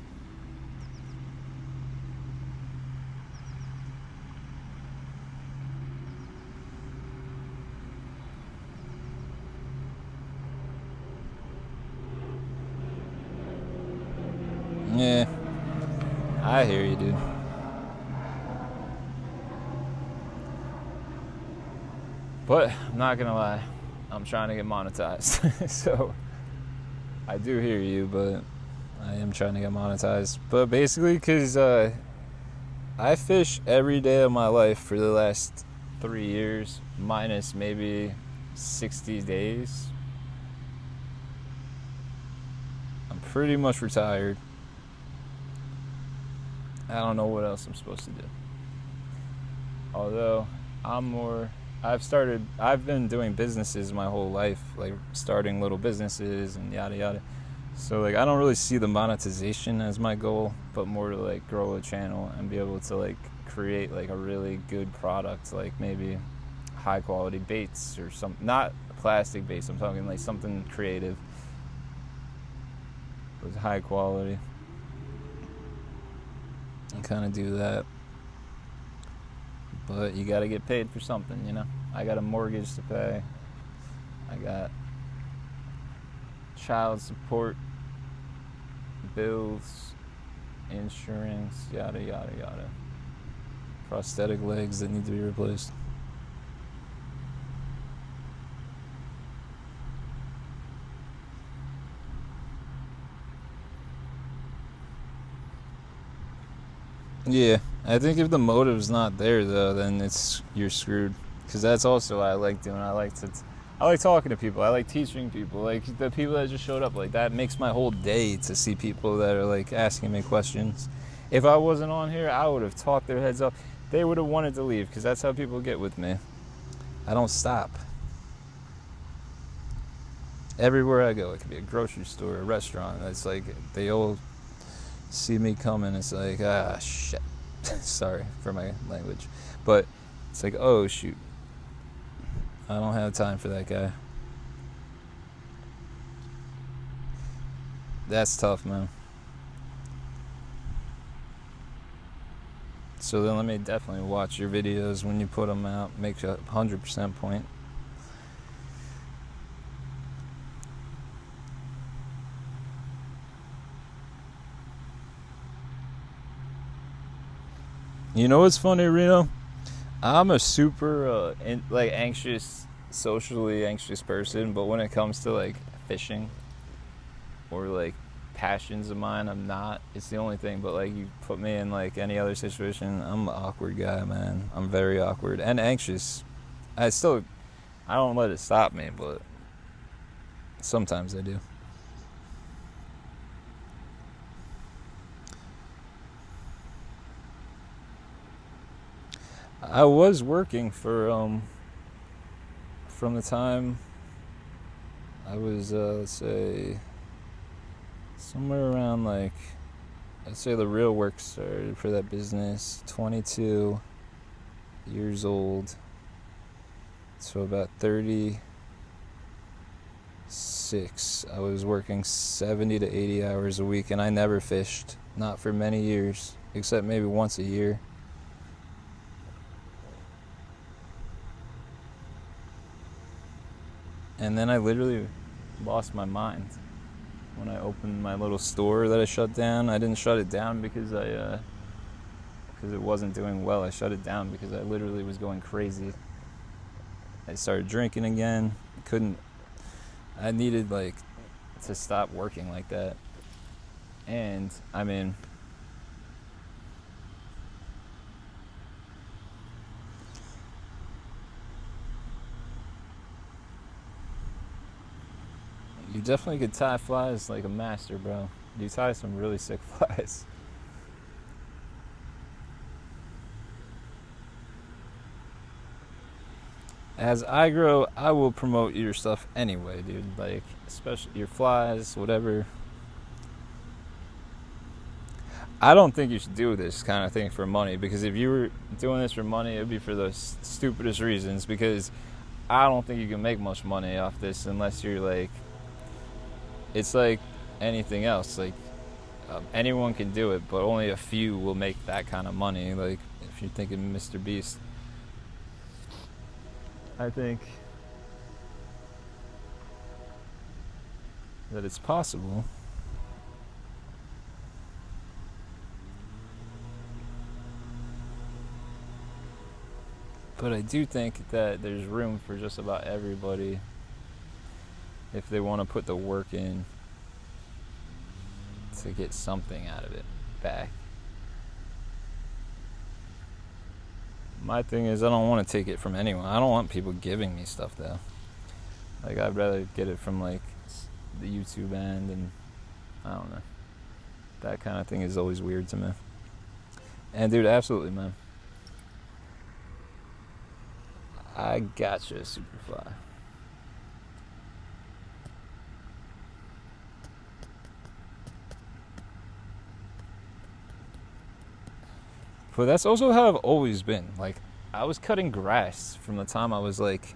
Yeah, I hear you, dude. But I'm not gonna lie, I'm trying to get monetized. So I do hear you, but I am trying to get monetized. But basically, because I fish every day of my life for the last 3 years, minus maybe 60 days. I'm pretty much retired. I don't know what else I'm supposed to do. Although I've been doing businesses my whole life, like starting little businesses and yada yada. So like I don't really see the monetization as my goal, but more to like grow a channel and be able to like create like a really good product, like maybe high quality baits or something, not plastic baits. I'm talking like something creative with high quality. And kind of do that. But you got to get paid for something, you know. I got a mortgage to pay. I got child support, bills, insurance, yada, yada, yada. Prosthetic legs that need to be replaced. Yeah, I think if the motive's not there though, then you're screwed. Because that's also what I like doing. I like talking to people. I like teaching people. Like the people that just showed up, like that makes my whole day to see people that are like asking me questions. If I wasn't on here, I would have talked their heads off. They would have wanted to leave because that's how people get with me. I don't stop. Everywhere I go, it could be a grocery store, a restaurant. It's like they all see me coming. It's like, ah, shit. Sorry for my language. But it's like, oh, shoot. I don't have time for that guy. That's tough, man. So then let me definitely watch your videos when you put them out. Make a 100% point. You know what's funny, Reno? I'm a super socially anxious person, but when it comes to like fishing or like passions of mine, I'm not. It's the only thing. But like you put me in like any other situation, I'm an awkward guy, man. I'm very awkward and anxious. I don't let it stop me, but sometimes I do. I was working for from the time I was let's say somewhere around like, I'd say the real work started for that business 22 years old, so about 36. I was working 70 to 80 hours a week, and I never fished, not for many years, except maybe once a year. And then I literally lost my mind when I opened my little store that I shut down. I didn't shut it down because it wasn't doing well. I shut it down because I literally was going crazy. I started drinking again. I needed like to stop working like that. And I mean, you definitely could tie flies like a master, bro. You tie some really sick flies. As I grow, I will promote your stuff anyway, dude. Like, especially your flies, whatever. I don't think you should do this kind of thing for money, because if you were doing this for money, it would be for the stupidest reasons, because I don't think you can make much money off this unless you're like, it's like anything else. Like, anyone can do it, but only a few will make that kind of money. Like, if you're thinking Mr. Beast, I think that it's possible. But I do think that there's room for just about everybody if they want to put the work in to get something out of it back. My thing is, I don't want to take it from anyone. I don't want people giving me stuff though. Like, I'd rather get it from like the YouTube end, and I don't know. That kind of thing is always weird to me. And dude, absolutely, man. I gotcha, Superfly. But that's also how I've always been. Like, I was cutting grass from the time I was like,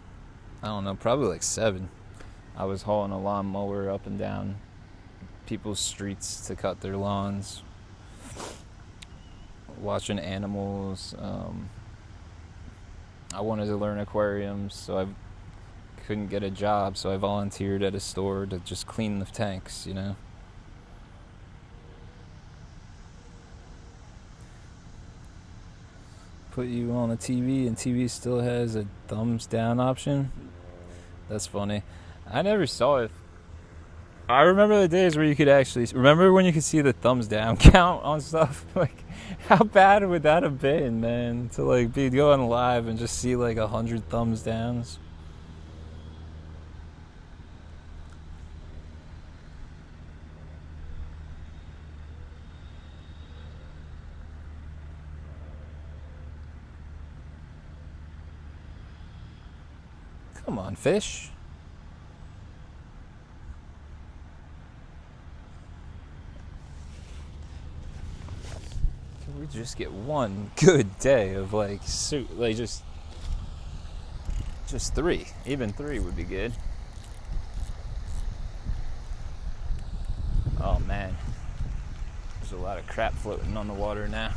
I don't know, probably like 7. I was hauling a lawnmower up and down people's streets to cut their lawns, watching animals. I wanted to learn aquariums, so I couldn't get a job, so I volunteered at a store to just clean the tanks, you know. Put you on the TV, and TV still has a thumbs down option. That's funny. I never saw it. I remember the days where you could actually... Remember when you could see the thumbs down count on stuff? Like, how bad would that have been, man? To, like, be going live and just see, like, 100 thumbs downs? Come on, fish. Can we just get one good day of like just 3? Even 3 would be good. Oh man, there's a lot of crap floating on the water now.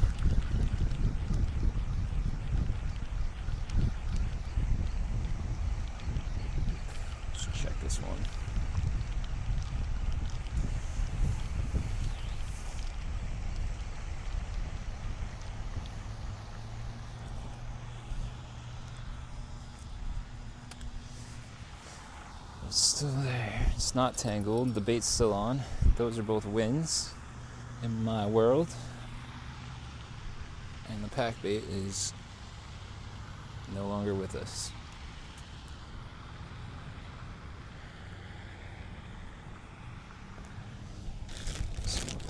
Check this one. It's still there. It's not tangled. The bait's still on. Those are both wins in my world. And the pack bait is no longer with us.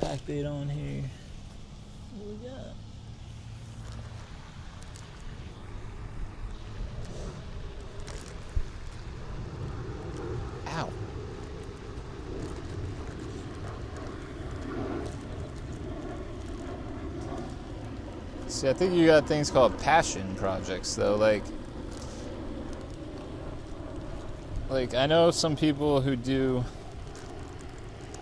Pack bait on here. What we got? Ow. See, I think you got things called passion projects though, like I know some people who do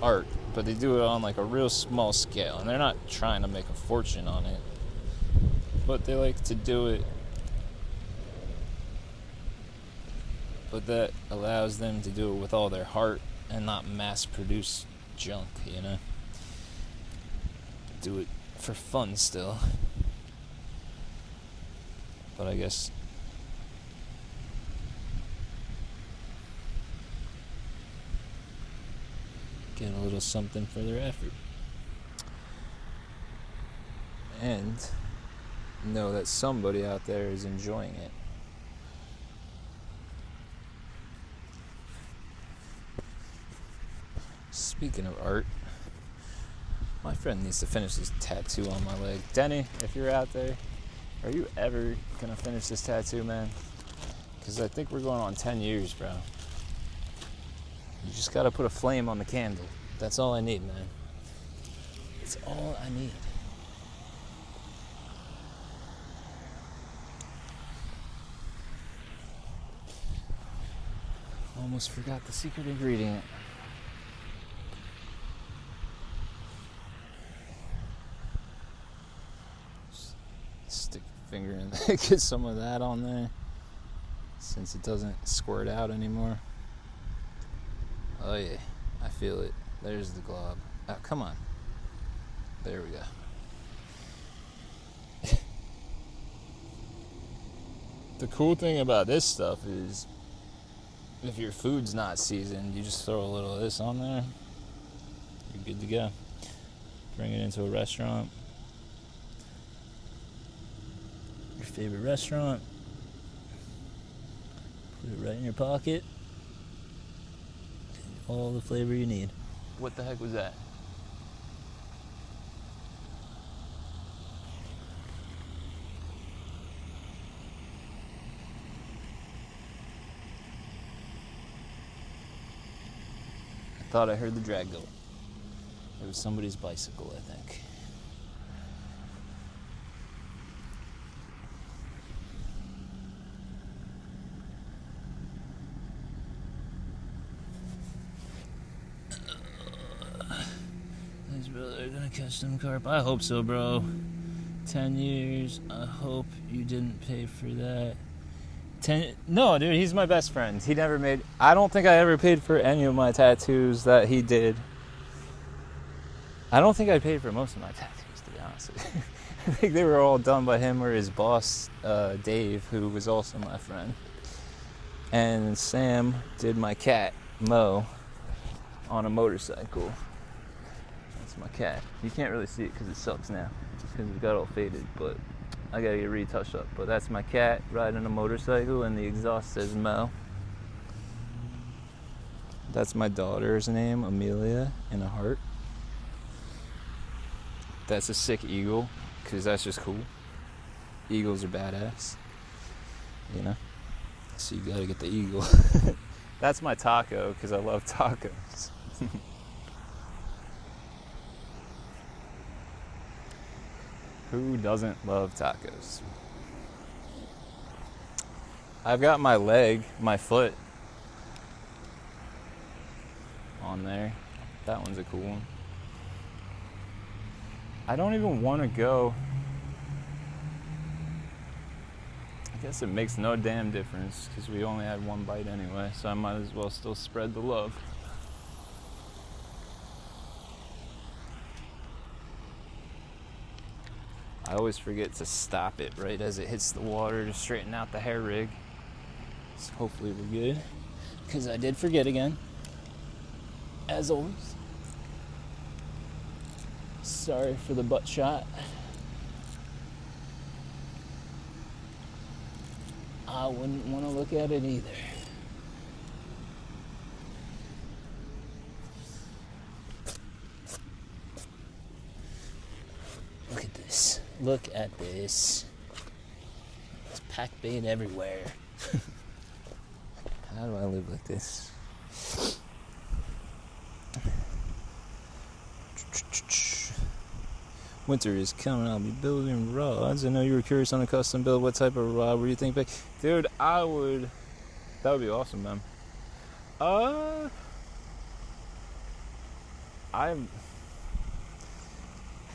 art, but they do it on like a real small scale, and they're not trying to make a fortune on it, but they like to do it. But that allows them to do it with all their heart and not mass produce junk, you know? Do it for fun still. But I guess get a little something for their effort. And know that somebody out there is enjoying it. Speaking of art, my friend needs to finish this tattoo on my leg. Denny, if you're out there, are you ever gonna finish this tattoo, man? Because I think we're going on 10 years, bro. You just gotta put a flame on the candle. That's all I need, man. It's all I need. Almost forgot the secret ingredient. Just stick your finger in there, get some of that on there, since it doesn't squirt out anymore. Oh yeah, I feel it. There's the glob. Oh, come on. There we go. The cool thing about this stuff is if your food's not seasoned, you just throw a little of this on there, you're good to go. Bring it into a restaurant, your favorite restaurant, put it right in your pocket, all the flavor you need. What the heck was that? I thought I heard the drag go. It was somebody's bicycle, I think. His brother gonna catch them carp. I hope so, bro. 10 years. I hope you didn't pay for that. No, dude, he's my best friend. He never made... I don't think I ever paid for any of my tattoos that he did. I don't think I paid for most of my tattoos, to be honest with you. I think they were all done by him or his boss, Dave, who was also my friend. And Sam did my cat, Mo, on a motorcycle. That's my cat. You can't really see it because it sucks now, because it got all faded, but... I gotta get retouched up, but that's my cat riding a motorcycle, and the exhaust says Mo. That's my daughter's name, Amelia, in a heart. That's a sick eagle, because that's just cool. Eagles are badass, you know? So you gotta get the eagle. That's my taco, because I love tacos. Who doesn't love tacos? I've got my leg, my foot on there. That one's a cool one. I don't even want to go. I guess it makes no damn difference because we only had one bite anyway, so I might as well still spread the love. I always forget to stop it right as it hits the water to straighten out the hair rig. So hopefully we're good, because I did forget again, as always. Sorry for the butt shot. I wouldn't want to look at it either. Look at this. Look at this. There's pack bait everywhere. How do I live like this? Winter is coming. I'll be building rods. I know you were curious on a custom build. What type of rod would you think? Dude, that would be awesome, man. I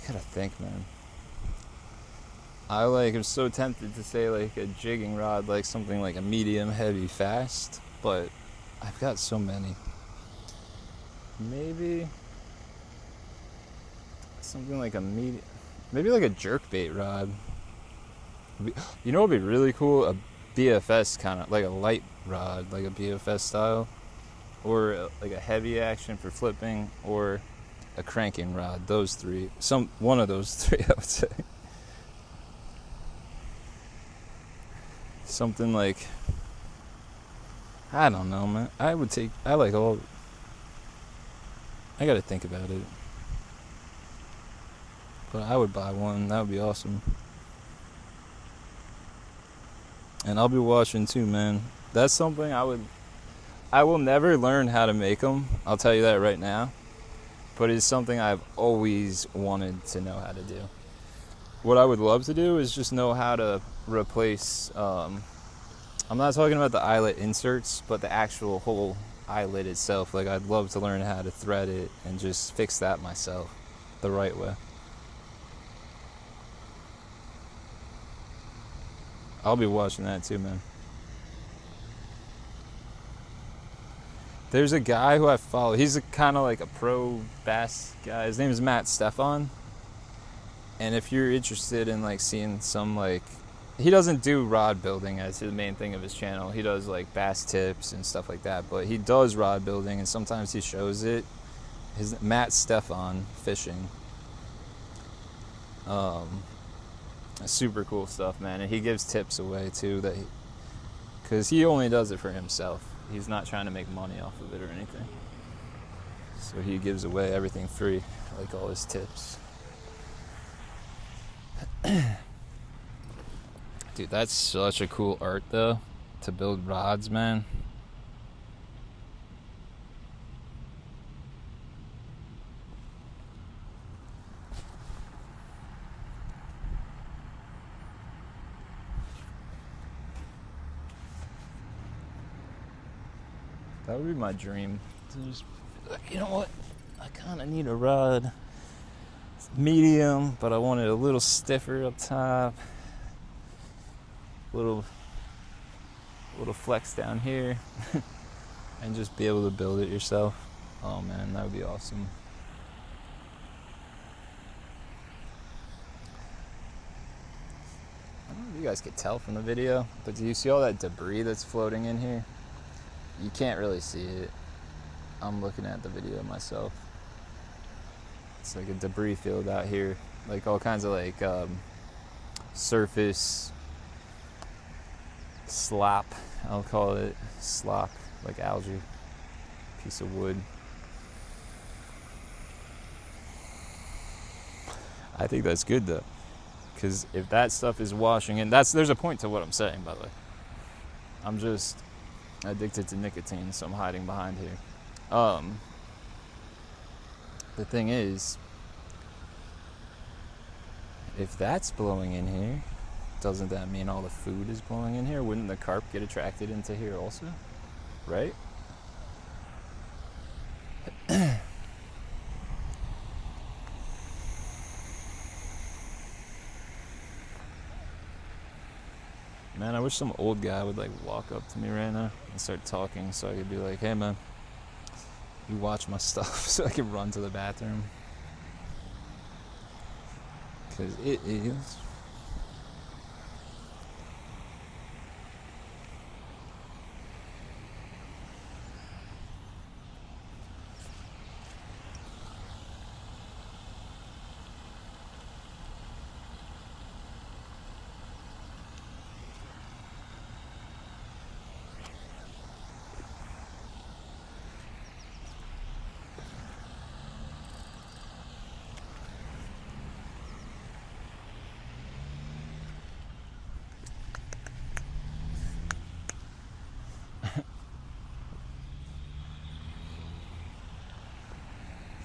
gotta think, man. I'm so tempted to say like a jigging rod, like something like a medium, heavy, fast, but I've got so many. Maybe something like maybe like a jerkbait rod. You know what would be really cool? A BFS kind of, like a light rod, like a BFS style, or like a heavy action for flipping, or a cranking rod. Those three, one of those three, I would say. Something like, I don't know, man. I gotta think about it. But I would buy one. That would be awesome. And I'll be watching too, man. That's something I will never learn how to make them. I'll tell you that right now. But it's something I've always wanted to know how to do. What I would love to do is just know how to replace I'm not talking about the eyelet inserts, but the actual whole eyelet itself. Like, I'd love to learn how to thread it and just fix that myself the right way. I'll be watching that too, man. There's a guy who I follow. He's kind of like a pro bass guy. His name is Matt Stefan. And if you're interested in like seeing some like, he doesn't do rod building as the main thing of his channel. He does like bass tips and stuff like that. But he does rod building, and sometimes he shows it. His Matt Stefan Fishing. Super cool stuff, man. And he gives tips away too, that because he only does it for himself. He's not trying to make money off of it or anything. So he gives away everything free, like all his tips. Dude, that's such a cool art though, to build rods, man. That would be my dream. To just be like, you know what? I kind of need a rod. It's medium, but I want it a little stiffer up top. Little flex down here. And just be able to build it yourself. Oh man, that would be awesome. I don't know if you guys could tell from the video, but do you see all that debris that's floating in here? You can't really see it. I'm looking at the video myself. It's like a debris field out here. Like all kinds of like surface slop, I'll call it slop, like algae, piece of wood. I think that's good though, because if that stuff is washing in, there's a point to what I'm saying, by the way. I'm just addicted to nicotine, so I'm hiding behind here. The thing is, if that's blowing in here, doesn't that mean all the food is blowing in here? Wouldn't the carp get attracted into here also? Right? Man, I wish some old guy would like walk up to me right now and start talking so I could be like, hey man, you watch my stuff, so I can run to the bathroom. Because it is.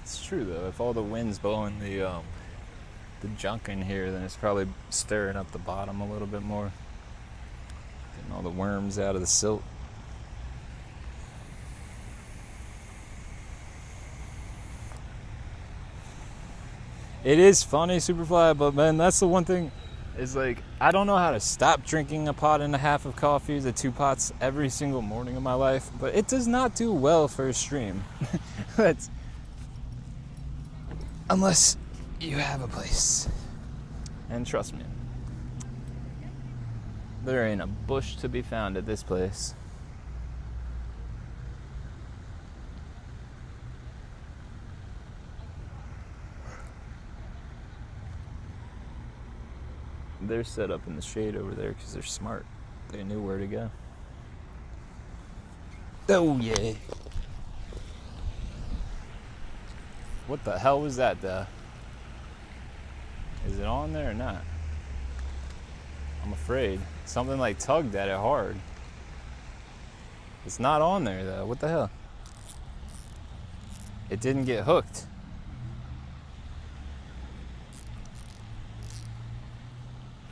It's true though. If all the wind's blowing the junk in here, then it's probably stirring up the bottom a little bit more, getting all the worms out of the silt. It is funny, Superfly, but man, that's the one thing. Is like, I don't know how to stop drinking a pot and a half of coffee to 2 pots every single morning of my life, but it does not do well for a stream. That's, unless you have a place. And trust me, there ain't a bush to be found at this place. They're set up in the shade over there because they're smart. They knew where to go. Oh yeah. What the hell was that though? Is it on there or not? I'm afraid. Something like tugged at it hard. It's not on there though. What the hell? It didn't get hooked.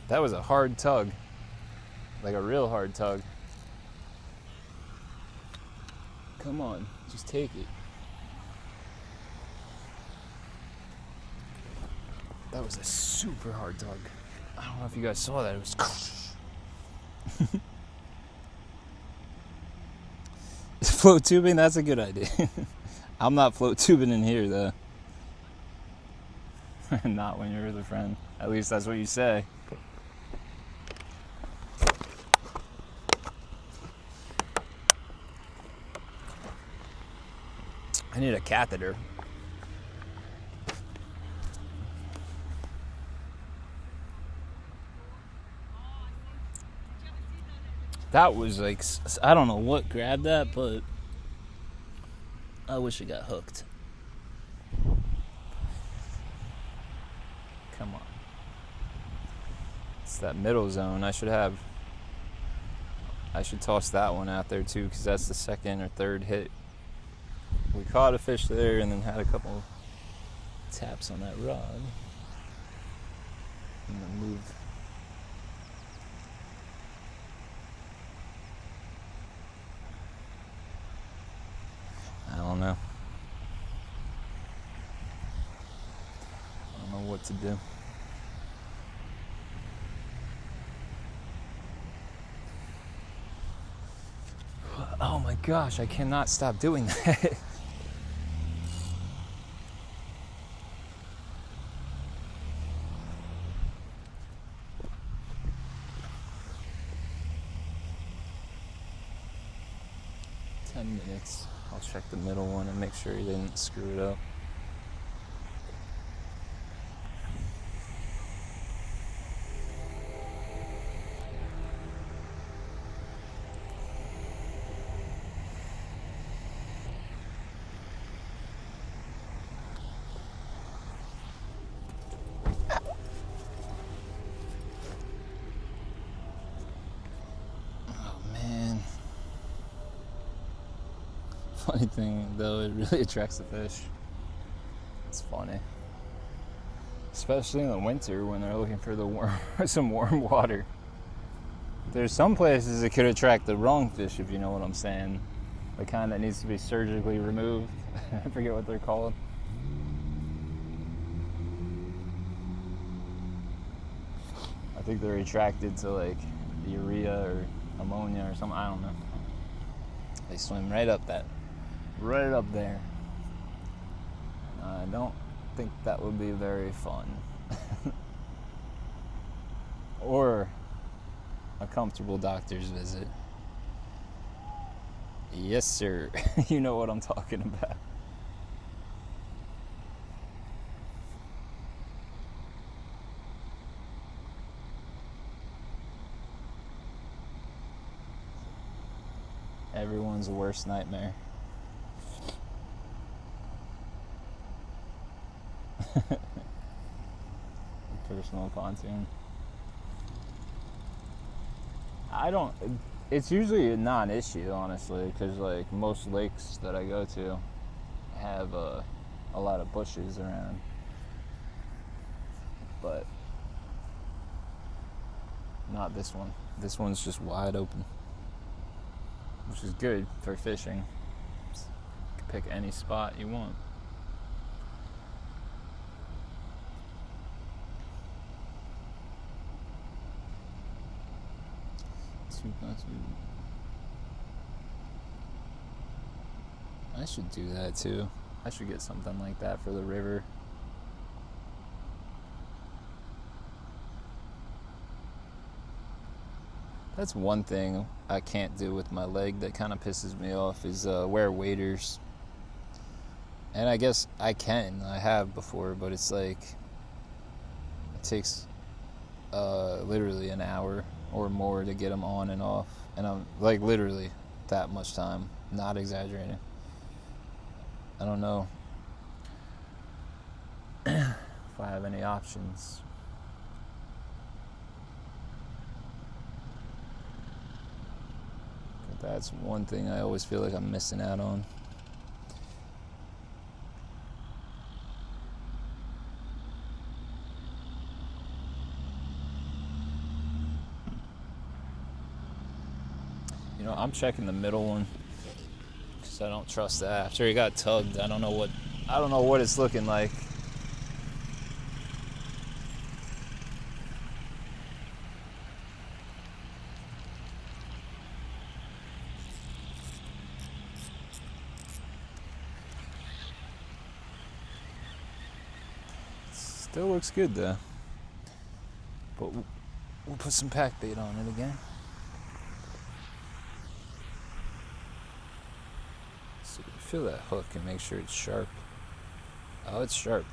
That was a hard tug. Like a real hard tug. Come on, just take it. That was a super hard tug. I don't know if you guys saw that. It was. Float tubing, that's a good idea. I'm not float tubing in here though. Not when you're with a friend. At least that's what you say. I need a catheter. That was like, I don't know what grabbed that, but I wish it got hooked. Come on. It's that middle zone. I should toss that one out there too, because that's the second or third hit. We caught a fish there and then had a couple taps on that rod. I'm gonna move. I don't know. I don't know what to do. Oh my gosh, I cannot stop doing that. Minutes. I'll check the middle one and make sure he didn't screw it up. Funny thing though, it really attracts the fish. It's funny, especially in the winter when they're looking for some warm water. There's some places it could attract the wrong fish, if you know what I'm saying. The kind that needs to be surgically removed. I forget what they're called. I think they're attracted to like urea or ammonia or something. I don't know. They swim right up there. I don't think that would be very fun. Or a comfortable doctor's visit. Yes, sir. You know what I'm talking about. Everyone's worst nightmare. Personal pontoon. It's usually a non-issue, honestly, because like most lakes that I go to have a lot of bushes around. But not this one. This one's just wide open, which is good for fishing. You can pick any spot you want. I should do that too. I should get something like that for the river. That's one thing I can't do with my leg that kind of pisses me off is wear waders. And I guess I have before, but it's like it takes literally an hour or more to get them on and off, and I'm like literally that much time, not exaggerating. I don't know if I have any options. But that's one thing I always feel like I'm missing out on. I'm checking the middle one. So I don't trust that. After he got tugged, I don't know what it's looking like. Still looks good though. But we'll put some pack bait on it again. So feel that hook and make sure it's sharp. Oh, it's sharp.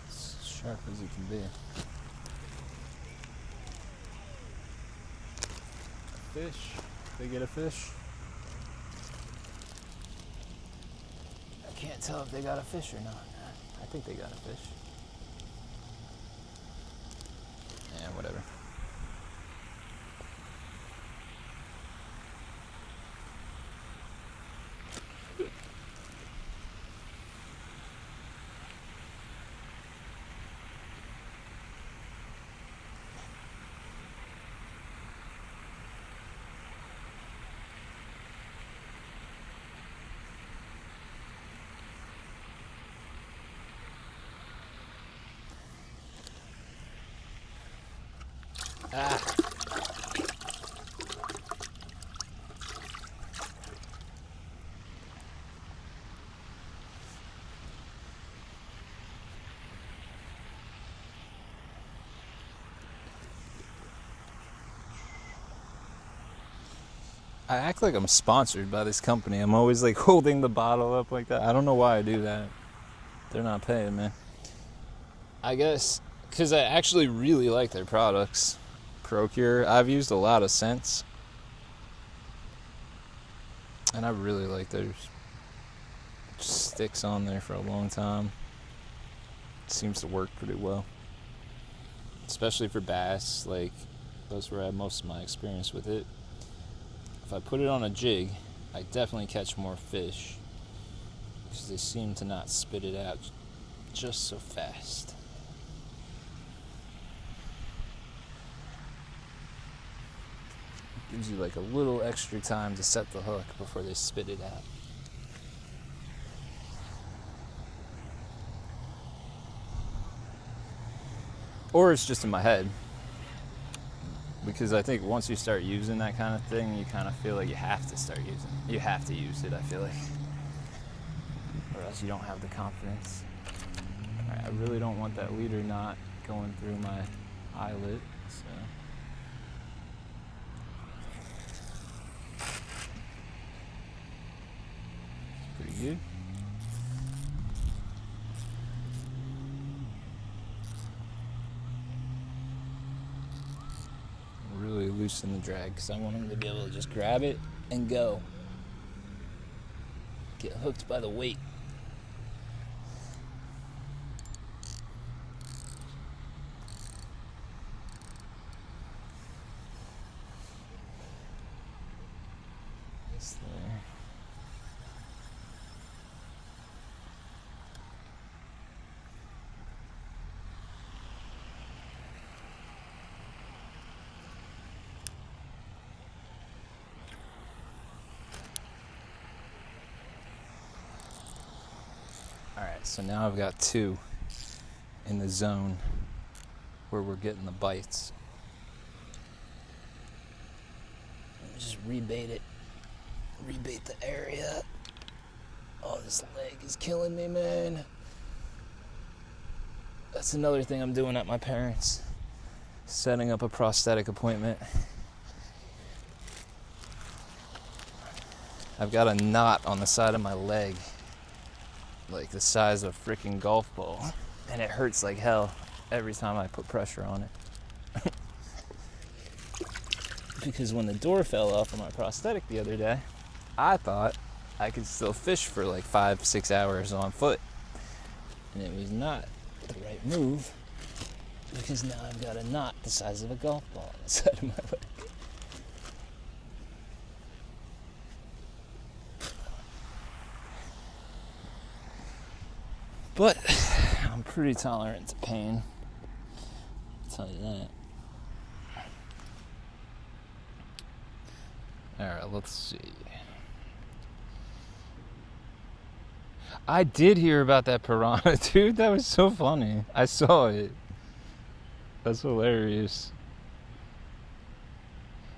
It's as sharp as it can be. A fish. They get a fish. I can't tell if they got a fish or not. I think they got a fish. Yeah, whatever. Ah. I act like I'm sponsored by this company. I'm always like holding the bottle up like that. I don't know why I do that. They're not paying me. I guess because I actually really like their products. Procure. I've used a lot of scents. And I really like theirs. It just sticks on there for a long time. It seems to work pretty well. Especially for bass. Like, that's where I have most of my experience with it. If I put it on a jig, I definitely catch more fish. Because they seem to not spit it out just so fast. Gives you like a little extra time to set the hook before they spit it out. Or it's just in my head. Because I think once you start using that kind of thing, you kind of feel like you have to start using it. You have to use it, I feel like. Or else you don't have the confidence. Alright, I really don't want that leader knot going through my eyelid, so. Pretty good. Really loosen the drag because I want him to be able to just grab it and go. Get hooked by the weight. This there. Alright, so now I've got two in the zone where we're getting the bites. Just rebait it. Rebait the area. Oh, this leg is killing me, man. That's another thing I'm doing at my parents'. Setting up a prosthetic appointment. I've got a knot on the side of my leg. Like the size of a freaking golf ball. And it hurts like hell every time I put pressure on it. Because when the door fell off of my prosthetic the other day, I thought I could still fish for like 5-6 hours on foot. And it was not the right move, because now I've got a knot the size of a golf ball on the side of my leg. But I'm pretty tolerant to pain, I'll tell you that. Alright, let's see. I did hear about that piranha, dude. That was so funny. I saw it. That's hilarious.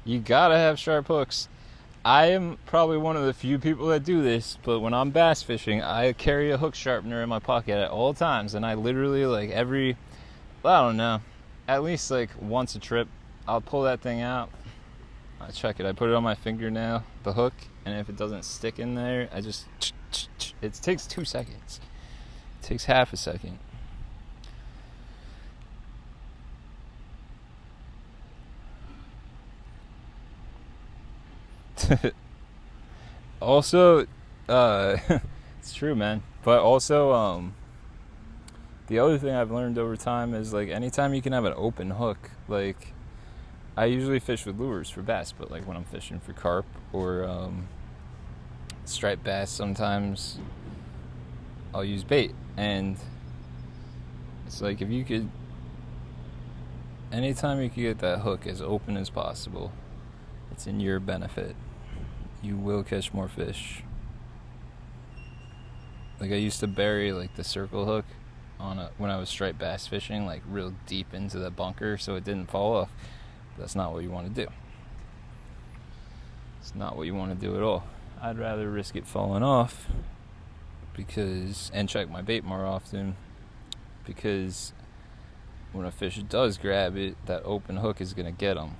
You gotta have sharp hooks. I am probably one of the few people that do this, but when I'm bass fishing, I carry a hook sharpener in my pocket at all times, and I literally, like, I don't know, at least, like, once a trip, I'll pull that thing out, I check it, I put it on my fingernail, the hook, and if it doesn't stick in there, I just, it takes 2 seconds. It takes half a second. Also, it's true, man. But also, the other thing I've learned over time is, like, anytime you can have an open hook, like, I usually fish with lures for bass, but, like, when I'm fishing for carp or striped bass, sometimes I'll use bait. And it's like, if you could, anytime you can get that hook as open as possible, it's in your benefit. You will catch more fish. Like, I used to bury, like, the circle hook when I was striped bass fishing, like, real deep into the bunker so it didn't fall off. That's not what you want to do. It's not what you want to do at all. I'd rather risk it falling off and check my bait more often, because when a fish does grab it, that open hook is going to get them.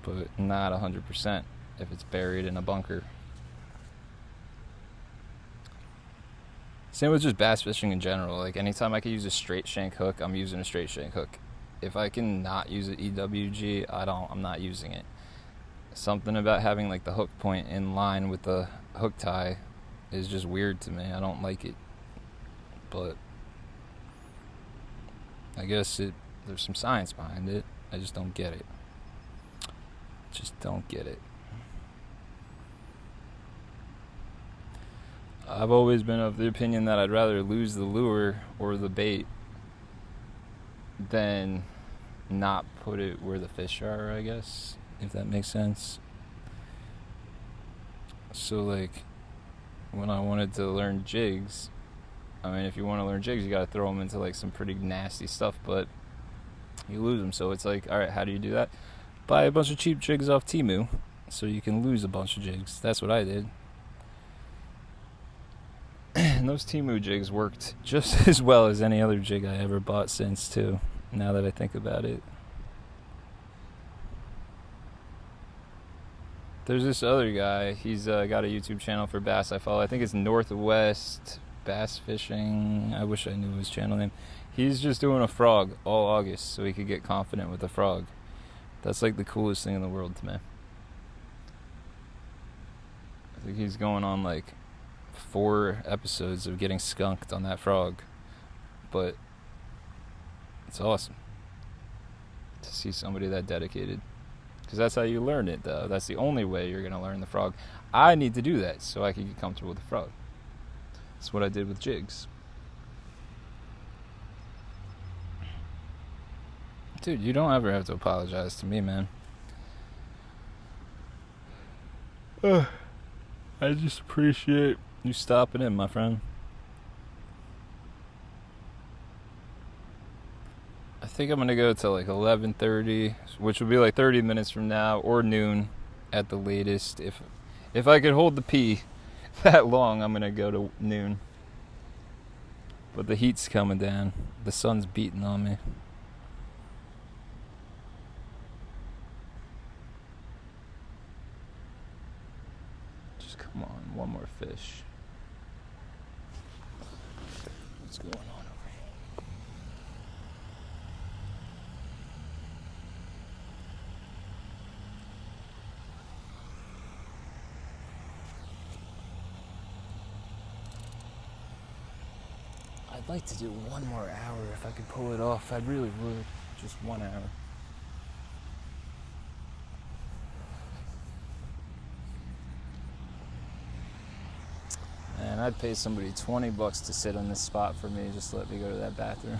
But not 100% if it's buried in a bunker. Same with just bass fishing in general. Like, anytime I can use a straight shank hook, I'm using a straight shank hook. If I can not use an EWG, I'm not using it. Something about having, like, the hook point in line with the hook tie is just weird to me. I don't like it. But I guess there's some science behind it. I just don't get it. Just don't get it. I've always been of the opinion that I'd rather lose the lure or the bait than not put it where the fish are, I guess, if that makes sense. So, like, when I wanted to learn jigs, I mean, if you want to learn jigs, you got to throw them into, like, some pretty nasty stuff, but you lose them. So it's like, all right, how do you do that? Buy a bunch of cheap jigs off Temu so you can lose a bunch of jigs. That's what I did. And those Temu jigs worked just as well as any other jig I ever bought since, too, now that I think about it. There's this other guy. He's got a YouTube channel for bass I follow. I think it's Northwest Bass Fishing. I wish I knew his channel name. He's just doing a frog all August so he could get confident with the frog. That's, like, the coolest thing in the world to me. I think he's going on, like, 4 episodes of getting skunked on that frog. But it's awesome to see somebody that dedicated. Because that's how you learn it, though. That's the only way you're going to learn the frog. I need to do that so I can get comfortable with the frog. That's what I did with jigs. Dude, you don't ever have to apologize to me, man. I just appreciate you stopping in, my friend. I think I'm going to go till like 11:30, which will be like 30 minutes from now, or noon at the latest. If I could hold the pee that long, I'm going to go to noon. But the heat's coming down. The sun's beating on me. Just come on, one more fish. What's going on over here? I'd like to do 1 more hour if I could pull it off. I really would. Just 1 hour. Man, I'd pay somebody $20 to sit on this spot for me. Just let me go to that bathroom.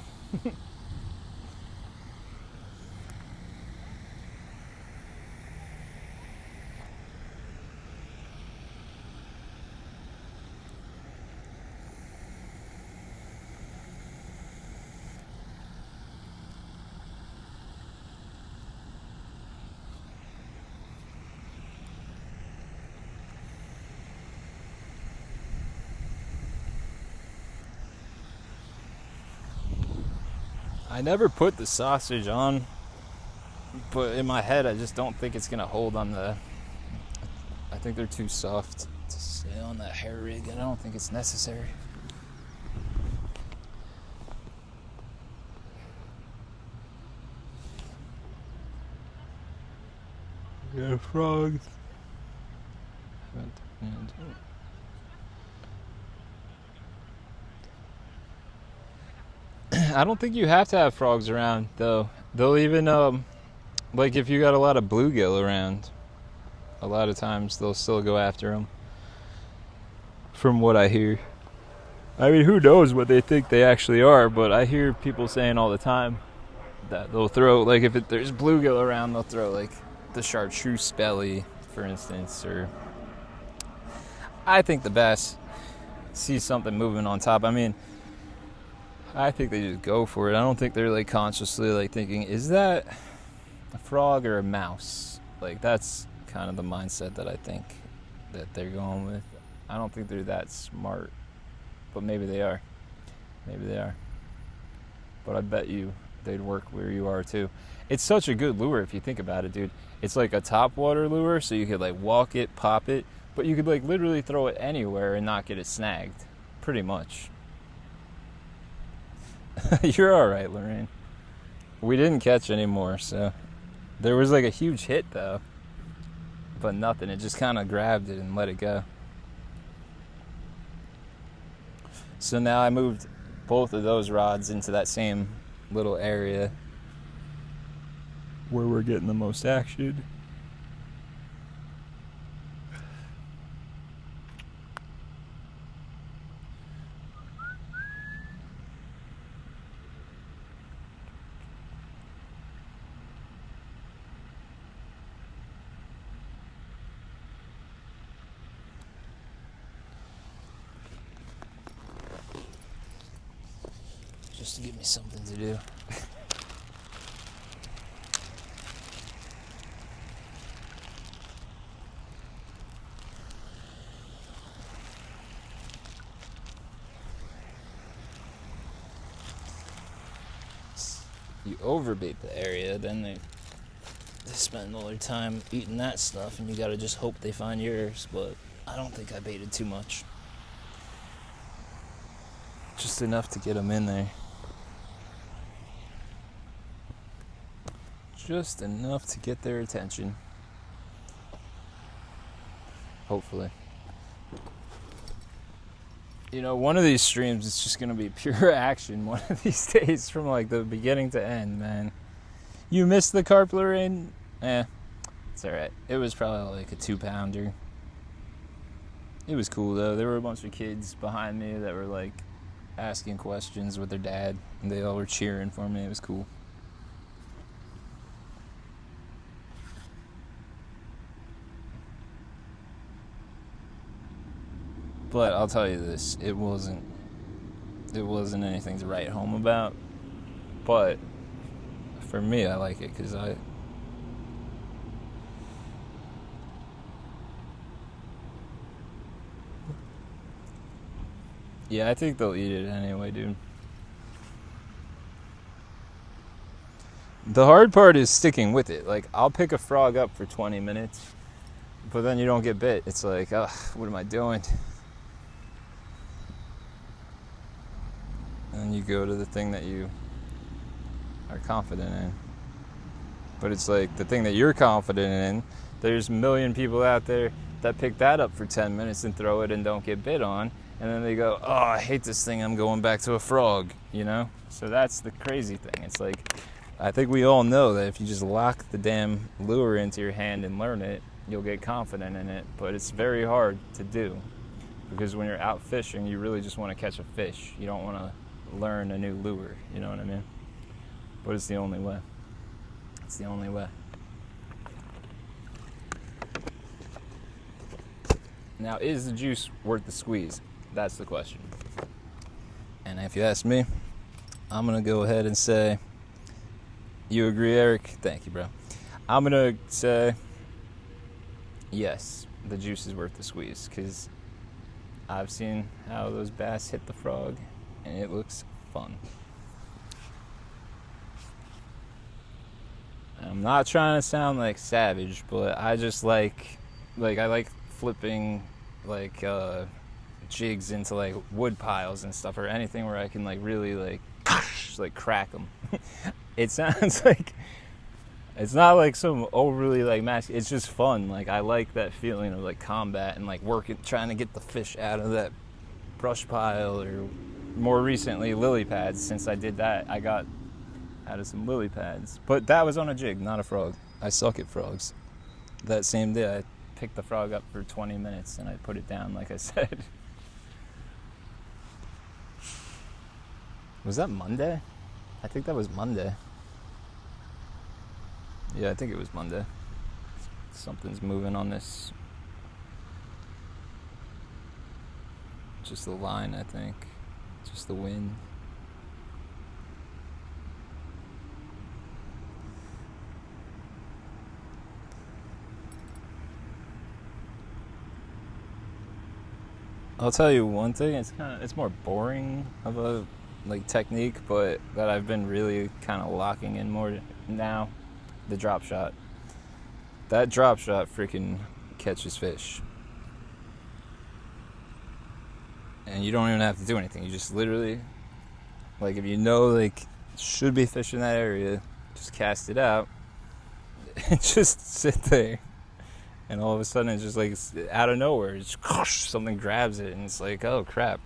I never put the sausage on, but in my head I just don't think it's gonna hold on the, I think they're too soft to stay on that hair rig, and I don't think it's necessary. Yeah, frogs. I don't think you have to have frogs around, though. They'll even, like if you got a lot of bluegill around, a lot of times they'll still go after them. From what I hear. I mean, who knows what they think they actually are, but I hear people saying all the time that they'll throw, like if there's bluegill around, they'll throw like the chartreuse belly, for instance, or I think the bass see something moving on top. I mean, I think they just go for it. I don't think they're like consciously like thinking, is that a frog or a mouse? Like that's kind of the mindset that I think that they're going with. I don't think they're that smart, but maybe they are. Maybe they are. But I bet you they'd work where you are too. It's such a good lure if you think about it, dude. It's like a topwater lure, so you could like walk it, pop it, but you could like literally throw it anywhere and not get it snagged, pretty much. You're all right, Lorraine. We didn't catch any more, so there was like a huge hit though, but nothing. It just kind of grabbed it and let it go. So now I moved both of those rods into that same little area where we're getting the most action. Just to give me something to do. You overbait the area, then they spend all their time eating that stuff, and you gotta just hope they find yours. But I don't think I baited too much. Just enough to get them in there. Just enough to get their attention. Hopefully. You know, one of these streams is just gonna be pure action one of these days from like the beginning to end, man. You missed the carp, Lorraine? It's alright. It was probably like a 2-pounder. It was cool though. There were a bunch of kids behind me that were like asking questions with their dad, and they all were cheering for me. It was cool. But I'll tell you this, it wasn't anything to write home about. But for me, I like it because yeah, I think they'll eat it anyway, dude. The hard part is sticking with it. Like, I'll pick a frog up for 20 minutes, but then you don't get bit. It's like, ugh, what am I doing? And you go to the thing that you are confident in. But it's like the thing that you're confident in, there's a million people out there that pick that up for 10 minutes and throw it and don't get bit on. And then they go, oh, I hate this thing, I'm going back to a frog, you know? So that's the crazy thing. It's like, I think we all know that if you just lock the damn lure into your hand and learn it, you'll get confident in it. But it's very hard to do. Because when you're out fishing, you really just want to catch a fish. You don't want to learn a new lure, you know what I mean? But it's the only way. It's the only way. Now, is the juice worth the squeeze? That's the question. And if you ask me, I'm going to go ahead and say, you agree, Eric? Thank you, bro. I'm going to say, yes, the juice is worth the squeeze, because I've seen how those bass hit the frog, and it looks fun. I'm not trying to sound like savage, but I just like I like flipping like jigs into like wood piles and stuff, or anything where I can like really like like crack them. It sounds like it's not like some overly like it's just fun. Like I like that feeling of like combat and like working, trying to get the fish out of that brush pile, or more recently lily pads. Since I did that, I got out of some lily pads, but that was on a jig, not a frog. I suck at frogs. That same day I picked the frog up for 20 minutes and I put it down like I said. Was that Monday? I think that was Monday. Yeah, I think it was Monday. Something's moving on this. Just the line, I think. Just the wind. I'll tell you one thing, it's more boring of a like technique, but that I've been really kind of locking in more now. The drop shot. That drop shot freaking catches fish. And you don't even have to do anything. You just literally, like if you know like should be fish in that area, just cast it out and just sit there. And all of a sudden it's just like out of nowhere, it's something grabs it and it's like, oh crap.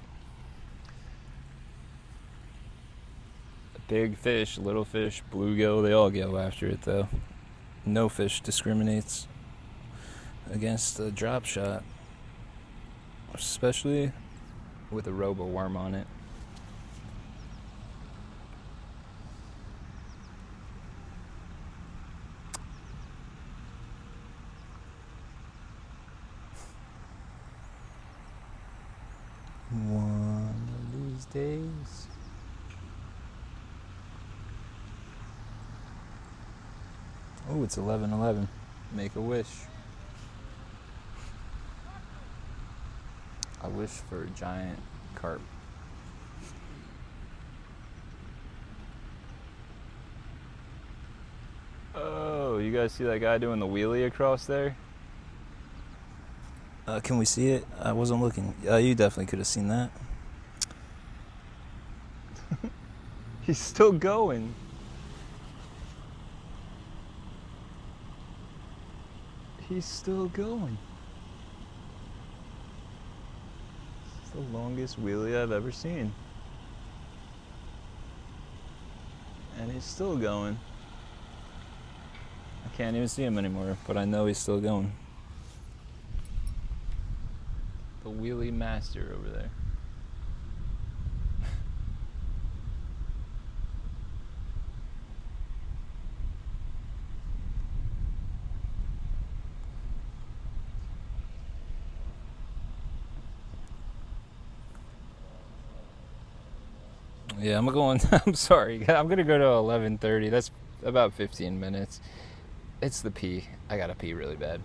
Big fish, little fish, bluegill, they all go after it though. No fish discriminates against a drop shot, especially with a robo worm on it. One of these days. Oh, it's 11:11. Make a wish. I wish for a giant carp. Oh, you guys see that guy doing the wheelie across there? Can we see it? I wasn't looking. You definitely could have seen that. He's still going. He's still going. It's the longest wheelie I've ever seen. And he's still going. I can't even see him anymore, but I know he's still going. The wheelie master over there. Yeah, I'm sorry. I'm going to go to 11:30. That's about 15 minutes. It's the pee. I got to pee really bad.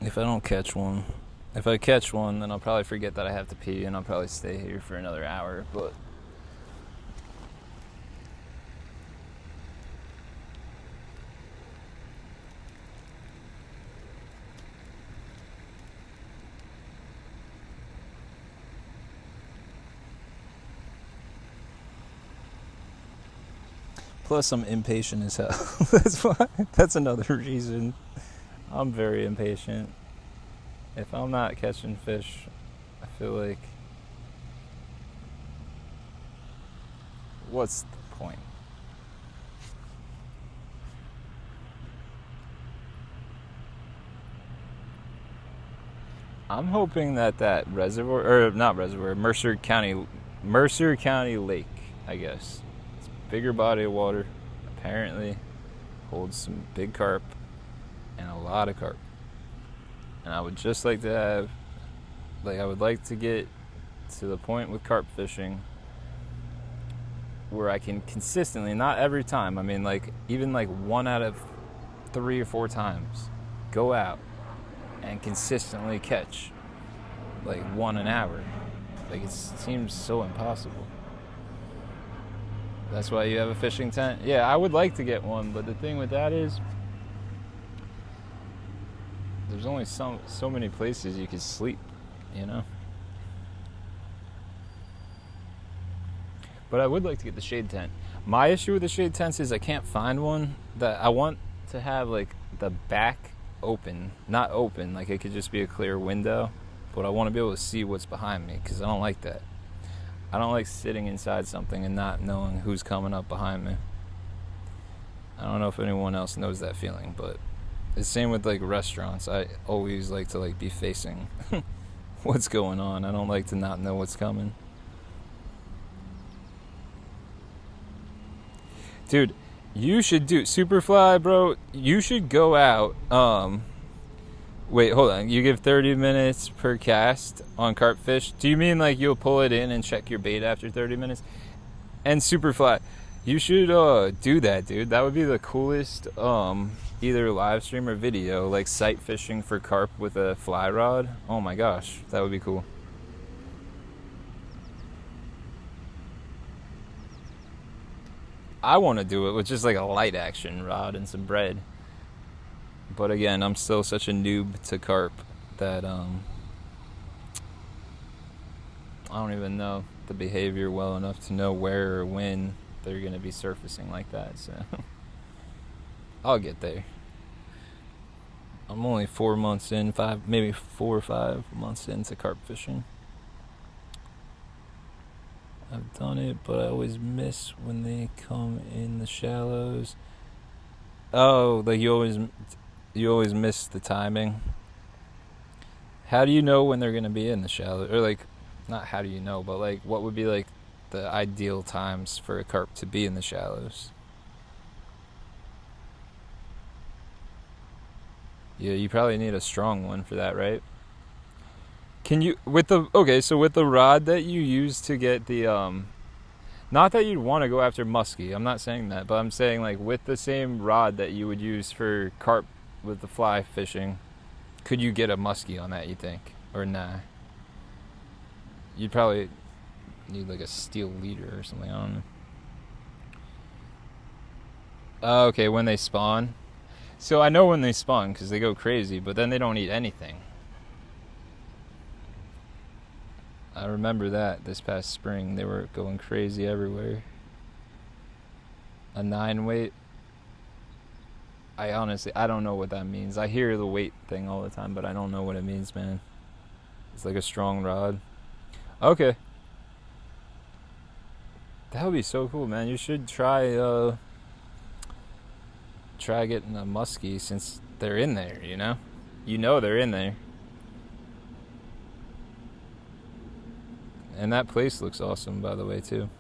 If I don't catch one, if I catch one, then I'll probably forget that I have to pee and I'll probably stay here for another hour, but plus I'm impatient as hell. That's another reason. I'm very impatient. If I'm not catching fish, I feel like, what's the point? I'm hoping that reservoir, or not reservoir, Mercer County Lake, I guess. It's a bigger body of water. Apparently holds some big carp and a lot of carp. And I would just like to have, I would like to get to the point with carp fishing where I can consistently, not every time, I mean even 1 out of 3 or 4 times, go out and consistently catch 1 an hour. It seems so impossible. That's why you have a fishing tent? Yeah, I would like to get one, but the thing with that is there's only so many places you could sleep, you know? But I would like to get the shade tent. My issue with the shade tents is I can't find one that I want to have, like, the back open. Not open, like it could just be a clear window, but I want to be able to see what's behind me, because I don't like that. I don't like sitting inside something and not knowing who's coming up behind me. I don't know if anyone else knows that feeling, but it's the same with, like, restaurants. I always like to, like, be facing what's going on. I don't like to not know what's coming. Dude, you should do Superfly, bro. You should go out. Wait, hold on. You give 30 minutes per cast on carp fish. Do you mean like you'll pull it in and check your bait after 30 minutes? And Superfly, you should do that, dude. That would be the coolest either live stream or video, like sight fishing for carp with a fly rod. Oh my gosh, that would be cool. I want to do it with just like a light action rod and some bread. But again, I'm still such a noob to carp that I don't even know the behavior well enough to know where or when they're going to be surfacing like that. So I'll get there. I'm only 4 months in, maybe 4 or 5 months into carp fishing. I've done it, but I always miss when they come in the shallows. Oh, like you always miss the timing. How do you know when they're going to be in the shallow? Or like, not how do you know, but like what would be like the ideal times for a carp to be in the shallows? Yeah, you probably need a strong one for that, right? Can you, with the rod that you use to get the, not that you'd want to go after muskie, I'm not saying that, but I'm saying like with the same rod that you would use for carp with the fly fishing, could you get a muskie on that, you think? Or nah? You'd probably need like a steel leader or something, I don't know. Okay, when they spawn. So I know when they spawn because they go crazy, but then they don't eat anything. I remember that this past spring. They were going crazy everywhere. A 9 weight. I don't know what that means. I hear the weight thing all the time, but I don't know what it means, man. It's like a strong rod. Okay. That would be so cool, man. You should try getting a muskie since they're in there, you know? You know they're in there. And that place looks awesome, by the way, too.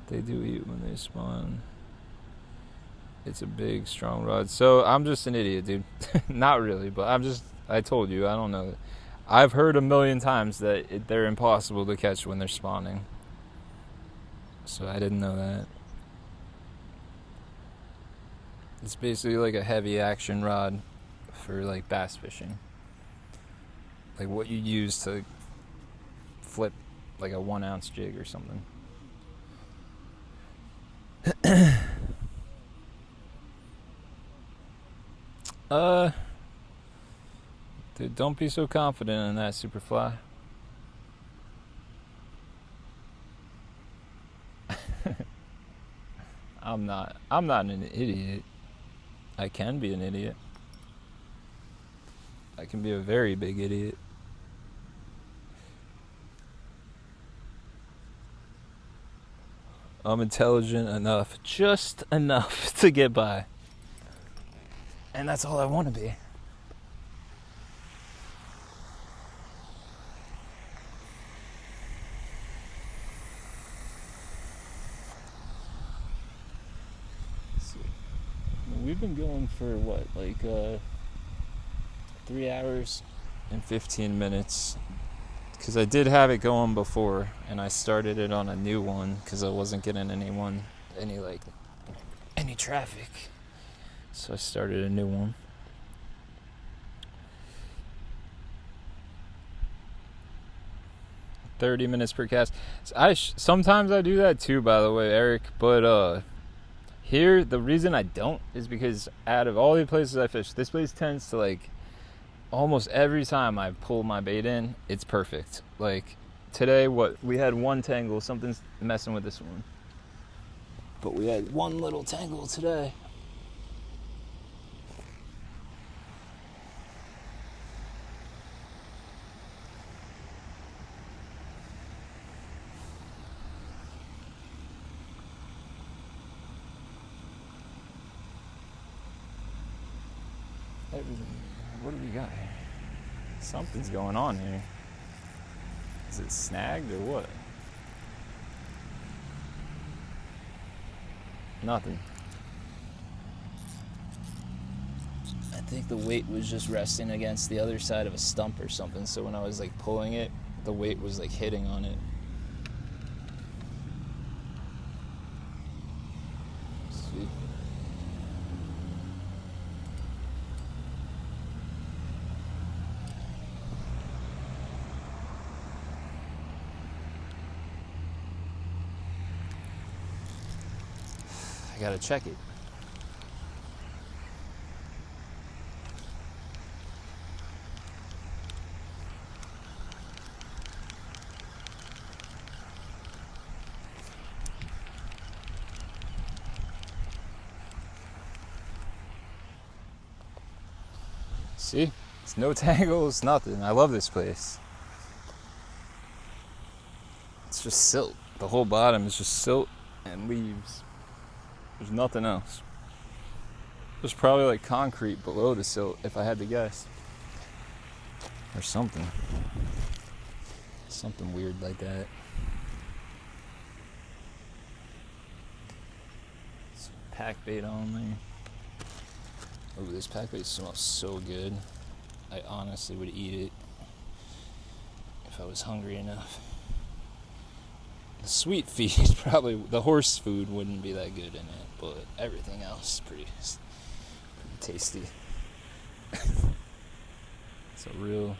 They do eat when they spawn. It's a big, strong rod. So I'm just an idiot, dude. Not really, but I told you, I don't know. I've heard a million times that they're impossible to catch when they're spawning. So I didn't know that. It's basically like a heavy action rod for like bass fishing. Like what you use to flip like a 1 ounce jig or something. Dude, don't be so confident in that, Superfly. I'm not an idiot. I can be an idiot. I can be a very big idiot. I'm intelligent enough, just enough to get by. And that's all I want to be. So, we've been going for what, like 3 hours and 15 minutes. Because I did have it going before, and I started it on a new one because I wasn't getting any traffic. So I started a new one. 30 minutes per cast. Sometimes I do that too, by the way, Eric, but here the reason I don't is because out of all the places I fish, this place tends to, like, almost every time I pull my bait in, it's perfect. Like today, we had one tangle, something's messing with this one, but we had one little tangle today. What do we got here? Something's going on here. Is it snagged or what? Nothing. I think the weight was just resting against the other side of a stump or something, so when I was like pulling it, the weight was like hitting on it. See? I gotta check it. See? It's no tangles, nothing. I love this place. It's just silt. The whole bottom is just silt and leaves. There's nothing else. There's probably like concrete below the silt, if I had to guess. Or something. Something weird like that. It's pack bait only. Oh, this pack bait smells so good. I honestly would eat it if I was hungry enough. The sweet feed, probably, the horse food wouldn't be that good in it, but everything else is pretty tasty. It's a real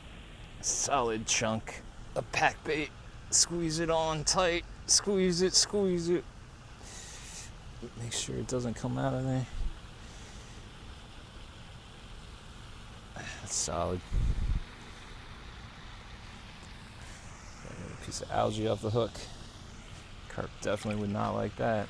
solid chunk of pack bait. Squeeze it on tight. Squeeze it, squeeze it. Make sure it doesn't come out of there. That's solid. Got another piece of algae off the hook. Carp definitely would not like that.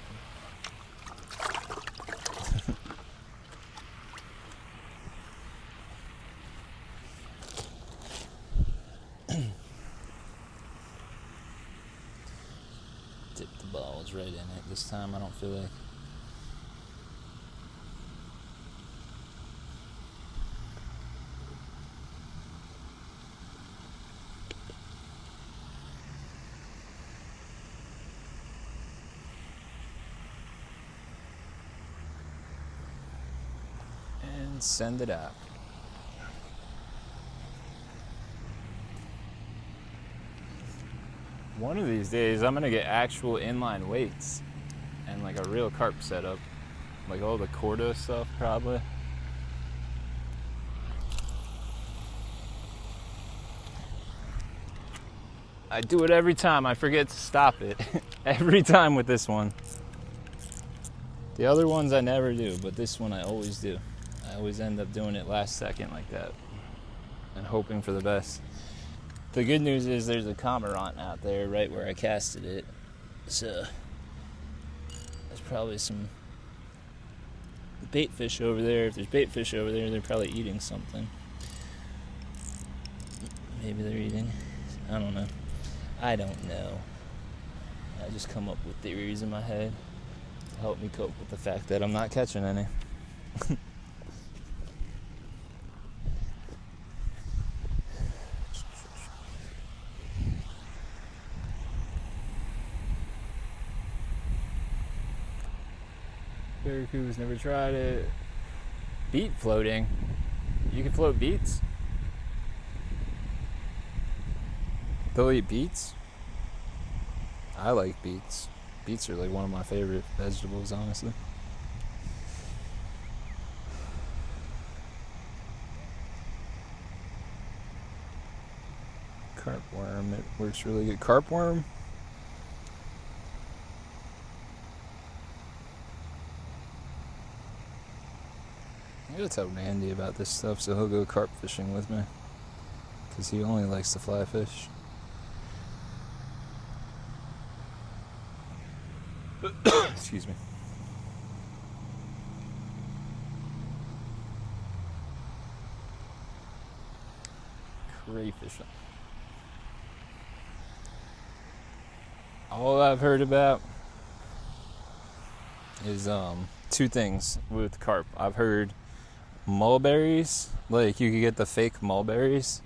Dip the balls right in it this time, I don't feel like. Send it out. One of these days I'm gonna get actual inline weights and like a real carp setup, like all the Corda stuff probably. I do it every time, I forget to stop it. Every time with this one. The other ones I never do, but this one I always do. I always end up doing it last second like that and hoping for the best. The good news is there's a cormorant out there right where I casted it, so there's probably some bait fish over there. If there's bait fish over there, they're probably eating something. Maybe they're eating, I don't know. I don't know. I just come up with theories in my head to help me cope with the fact that I'm not catching any. Barracudas, never tried it. Beet floating. You can float beets? They'll eat beets? I like beets. Beets are like one of my favorite vegetables, honestly. Carp worm, it works really good. Carp worm? I gotta tell Randy about this stuff so he'll go carp fishing with me. Because he only likes to fly fish. Excuse me. Crayfish. All I've heard about is two things with carp. I've heard mulberries, like you could get the fake mulberries,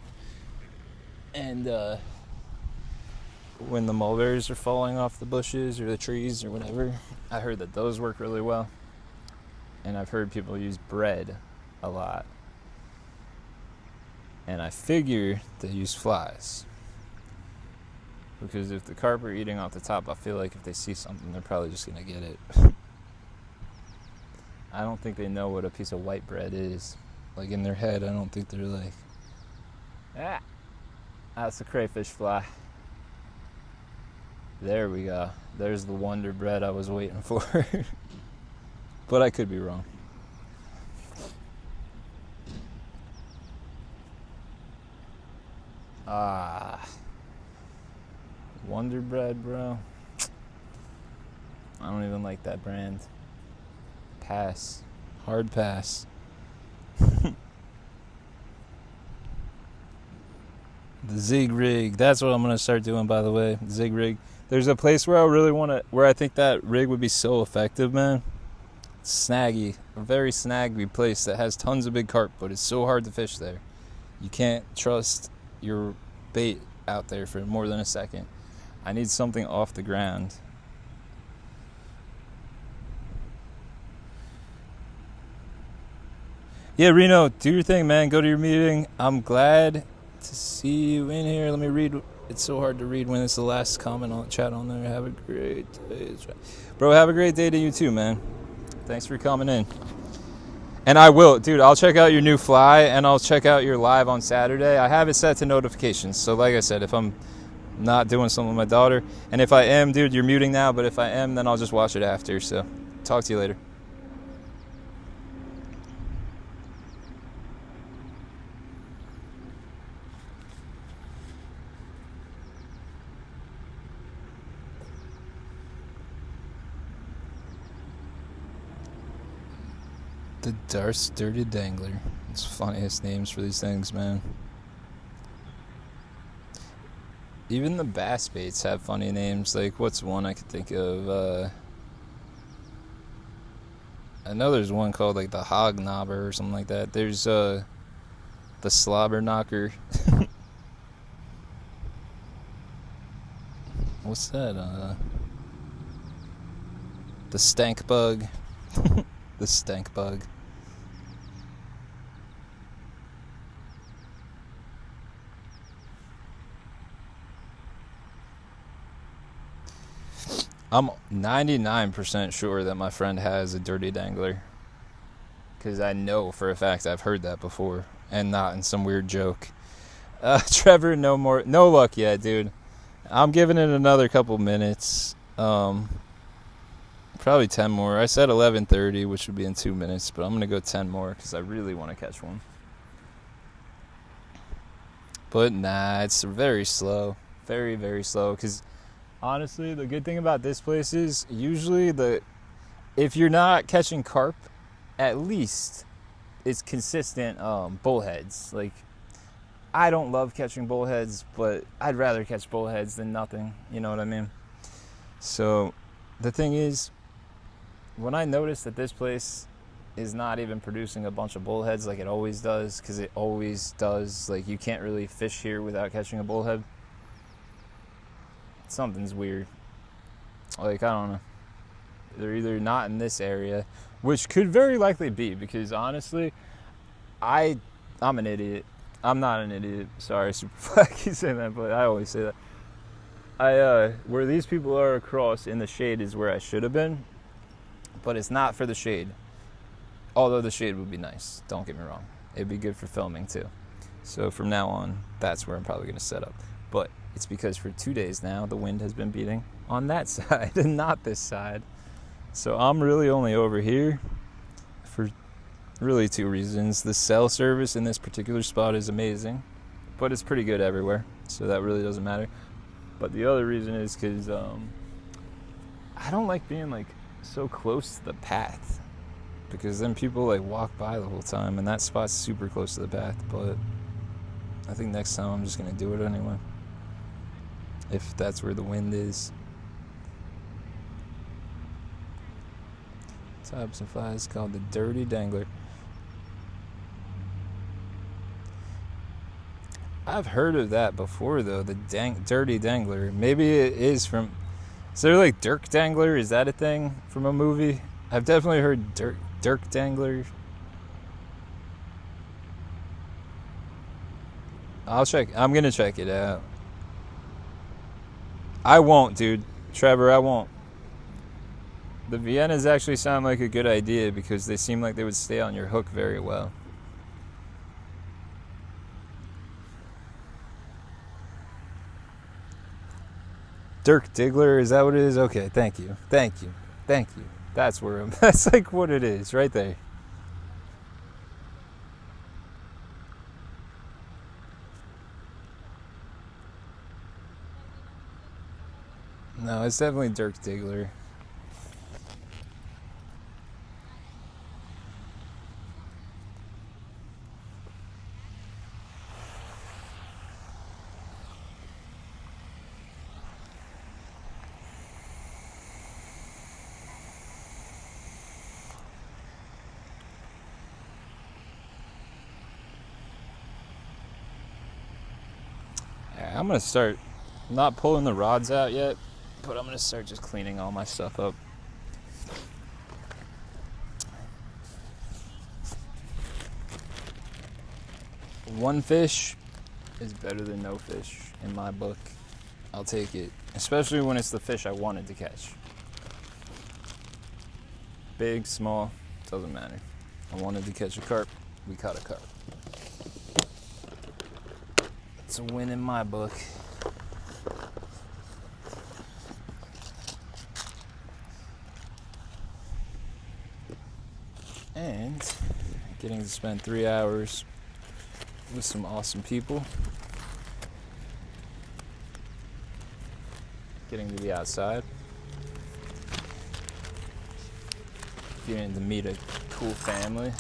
and when the mulberries are falling off the bushes or the trees or whatever, I heard that those work really well. And I've heard people use bread a lot. And I figure they use flies. Because if the carp are eating off the top, I feel like if they see something, they're probably just going to get it. I don't think they know what a piece of white bread is. Like in their head, I don't think they're like, ah, that's a crayfish fly. There we go. There's the Wonder Bread I was waiting for. But I could be wrong. Ah. Wonder Bread, bro. I don't even like that brand. Pass. Hard pass. The Zig Rig. That's what I'm going to start doing, by the way. Zig Rig. There's a place where I really want to, where I think that rig would be so effective, man. Snaggy. A very snaggy place that has tons of big carp, but it's so hard to fish there. You can't trust your bait out there for more than a second. I need something off the ground. Yeah, Reno, do your thing, man. Go to your meeting. I'm glad to see you in here. Let me read. It's so hard to read when it's the last comment on chat on there. Have a great day. Bro, have a great day to you too, man. Thanks for coming in. And I will, dude, I'll check out your new fly and I'll check out your live on Saturday. I have it set to notifications. So like I said, if I'm not doing something with my daughter, and if I am, dude, you're muting now, but if I am, then I'll just watch it after. So talk to you later. The Darth's Dirty Dangler. It's funniest names for these things, man. Even the bass baits have funny names. Like, what's one I could think of? I know there's one called, like, the Hog Knobber or something like that. There's, the Slobber Knocker. What's that? The Stank Bug. The Stank Bug. I'm 99% sure that my friend has a dirty dangler. Because I know for a fact I've heard that before. And not in some weird joke. Trevor, no luck yet, dude. I'm giving it another couple minutes. Probably 10 more. I said 11:30, which would be in 2 minutes. But I'm going to go 10 more because I really want to catch one. But nah, it's very slow. Very, very slow. Because honestly, the good thing about this place is usually if you're not catching carp, at least it's consistent bullheads. Like, I don't love catching bullheads, but I'd rather catch bullheads than nothing. You know what I mean? So the thing is, when I notice that this place is not even producing a bunch of bullheads like it always does, because it always does, like, you can't really fish here without catching a bullhead. Something's weird. Like, I don't know. They're either not in this area, which could very likely be, because honestly, I'm an idiot. I'm not an idiot. Sorry, Superfly, I keep saying that, but I always say that. Where these people are across in the shade is where I should have been, but it's not for the shade. Although the shade would be nice, don't get me wrong. It'd be good for filming too. So from now on, that's where I'm probably going to set up. But it's because for 2 days now, the wind has been beating on that side and not this side. So I'm really only over here for really 2 reasons. The cell service in this particular spot is amazing, but it's pretty good everywhere, so that really doesn't matter. But the other reason is because I don't like being like so close to the path, because then people like walk by the whole time, and that spot's super close to the path. But I think next time I'm just gonna do it anyway, if that's where the wind is. Types of flies called the dirty dangler. I've heard of that before though, the dirty dangler. Maybe it is from, is there like Dirk Dangler? Is that a thing from a movie? I've definitely heard Dirk Dangler. I'm gonna check it out. I won't, dude. Trevor, I won't. The Viennas actually sound like a good idea because they seem like they would stay on your hook very well. Dirk Diggler, is that what it is? Okay, thank you. Thank you. Thank you. That's where that's like what it is, right there. No, it's definitely Dirk Diggler. I'm gonna start not pulling the rods out yet, but I'm gonna start just cleaning all my stuff up. One fish is better than no fish in my book. I'll take it, especially when it's the fish I wanted to catch. Big, small, doesn't matter. I wanted to catch a carp, we caught a carp. It's a win in my book. And getting to spend 3 hours with some awesome people. Getting to be outside. Getting to meet a cool family.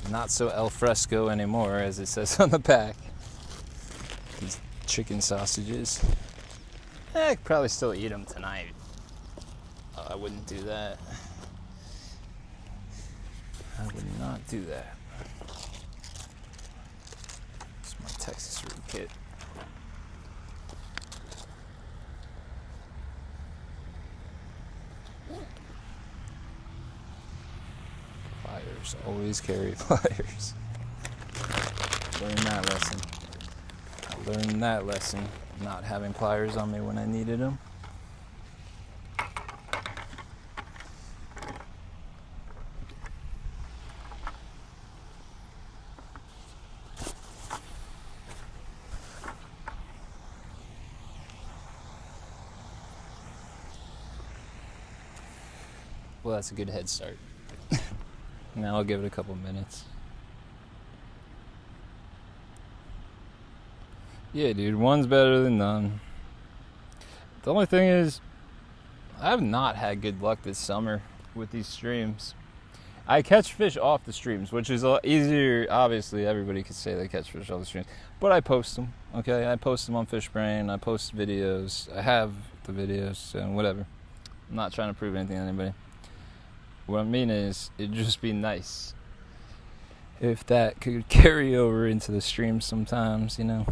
Not so al fresco anymore, as it says on the pack. These chicken sausages. I could probably still eat them tonight. I wouldn't do that. I would not do that. It's my Texas root kit. Pliers. Always carry pliers. Learn that lesson. I learned that lesson. Not having pliers on me when I needed them. Well, that's a good head start. Now I'll give it a couple minutes. Yeah, dude, one's better than none. The only thing is, I have not had good luck this summer with these streams. I catch fish off the streams, which is a lot easier. Obviously, everybody could say they catch fish off the streams, but I post them, okay? I post them on FishBrain, I post videos, I have the videos, and whatever. I'm not trying to prove anything to anybody. What I mean is, it'd just be nice if that could carry over into the stream sometimes, you know.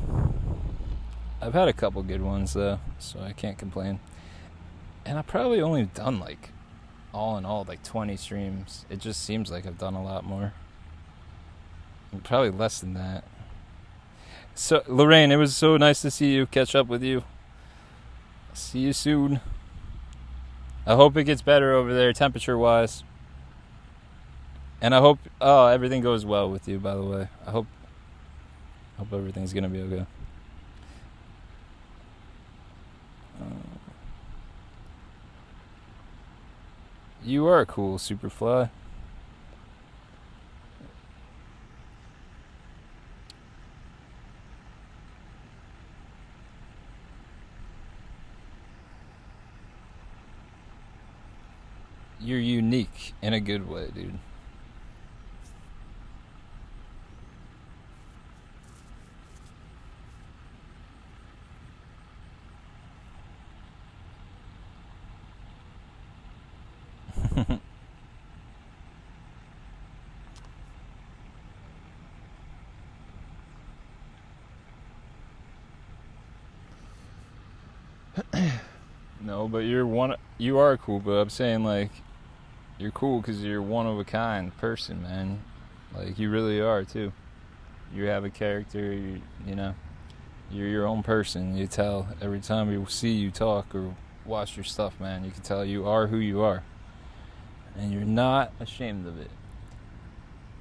I've had a couple good ones, though, so I can't complain. And I probably only done, like, all in all, like 20 streams. It just seems like I've done a lot more. Probably less than that. So, Lorraine, it was so nice to see you, catch up with you. See you soon. I hope it gets better over there, temperature-wise. And I hope everything goes well with you, by the way. I hope everything's going to be okay. You are cool, Superfly. You're unique in a good way, dude. No, but you are cool, but I'm saying, like, you're cool because you're one of a kind person, man. Like, you really are, too. You have a character, you know. You're your own person. You tell every time you see you talk or watch your stuff, man. You can tell you are who you are. And you're not ashamed of it.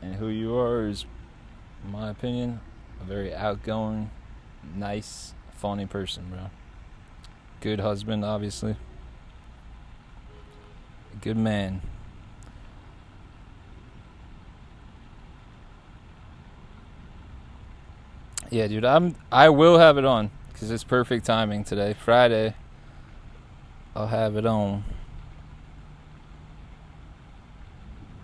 And who you are is, in my opinion, a very outgoing, nice, funny person, bro. Good husband, obviously. A good man. Yeah, dude, I will have it on because it's perfect timing today. Friday, I'll have it on.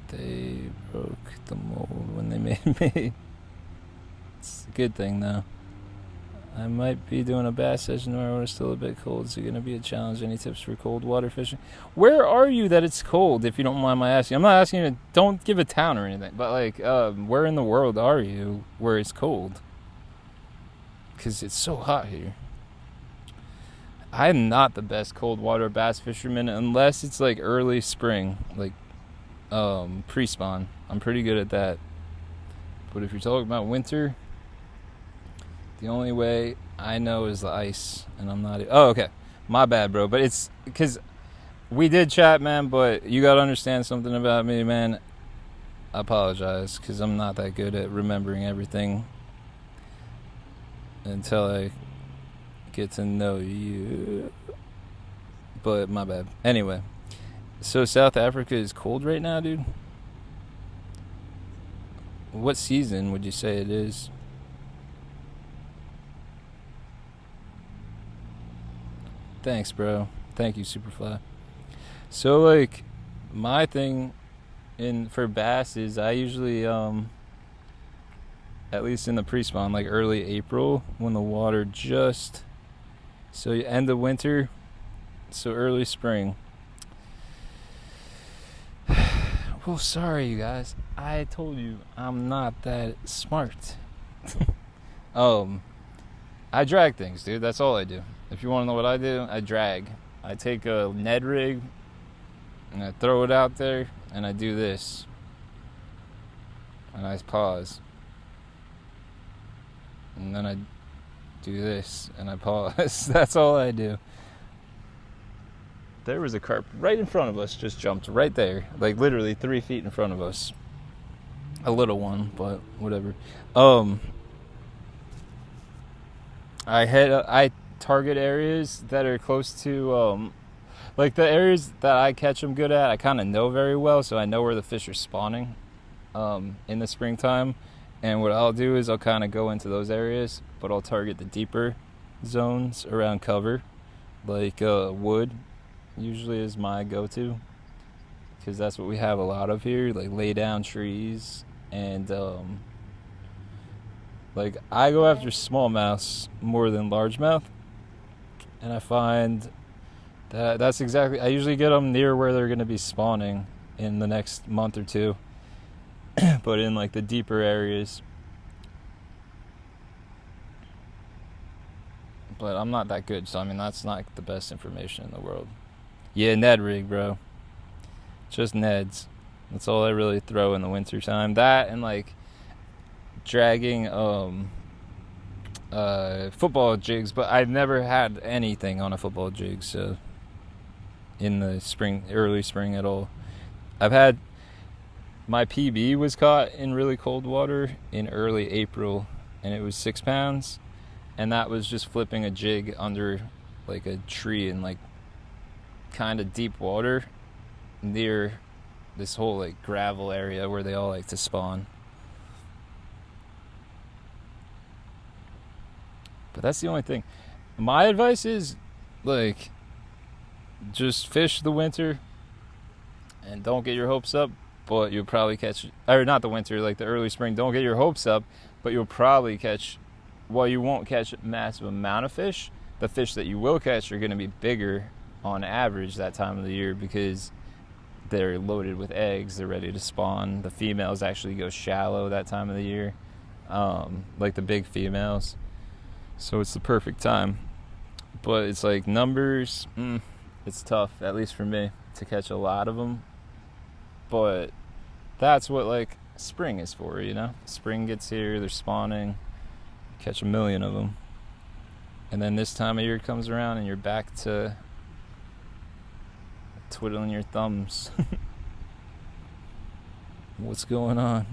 They broke the mold when they made me. It's a good thing, though. I might be doing a bass session tomorrow. It's still a bit cold. Is it going to be a challenge? Any tips for cold water fishing? Where are you that it's cold, if you don't mind my asking? I'm not asking you to, don't give a town or anything, but, like, where in the world are you where it's cold? Because it's so hot here. I'm not the best cold water bass fisherman unless it's, like, early spring, like, pre-spawn. I'm pretty good at that. But if you're talking about winter, the only way I know is the ice, and I'm not... Oh, okay. My bad, bro. But it's... Because we did chat, man, but you got to understand something about me, man. I apologize, because I'm not that good at remembering everything until I get to know you. But my bad. Anyway. So South Africa is cold right now, dude? What season would you say it is? Thanks, bro. Thank you, Superfly. So, like, my thing for bass is I usually, at least in the pre-spawn, like early April, when the water just... So, you end of winter, so early spring. Well, sorry, you guys. I told you I'm not that smart. I drag things, dude. That's all I do. If you want to know what I do, I drag. I take a Ned rig and I throw it out there and I do this. And I pause. And then I do this and I pause. That's all I do. There was a carp right in front of us, just jumped right there. Like literally 3 feet in front of us. A little one, but whatever. I target areas that are close to, like the areas that I catch them good at, I kind of know very well, so I know where the fish are spawning in the springtime. And what I'll do is I'll kind of go into those areas, but I'll target the deeper zones around cover, like wood usually is my go-to, because that's what we have a lot of here, like lay down trees. And like I go after smallmouths more than largemouth, and I find That's exactly. I usually get them near where they're going to be spawning in the next month or two, but in like the deeper areas. But I'm not that good, so I mean that's not the best information in the world. Yeah, Ned rig, bro. Just Neds. That's all I really throw in the winter time. That and like dragging football jigs, but I've never had anything on a football jig, so in the spring, early spring at all. I've had my PB was caught in really cold water in early April, and it was 6 pounds, and that was just flipping a jig under like a tree in like kind of deep water near this whole like gravel area where they all like to spawn. But that's the only thing. My advice is like just fish the winter and don't get your hopes up, but you'll probably catch, or not the winter, like the early spring, don't get your hopes up, but you'll probably catch, well, you won't catch a massive amount of fish. The fish that you will catch are going to be bigger on average that time of the year because they're loaded with eggs, they're ready to spawn. The females actually go shallow that time of the year, like the big females. So it's the perfect time. But it's like numbers, it's tough, at least for me, to catch a lot of them. But that's what like spring is for, you know? Spring gets here, they're spawning, catch a million of them. And then this time of year comes around and you're back to twiddling your thumbs. What's going on?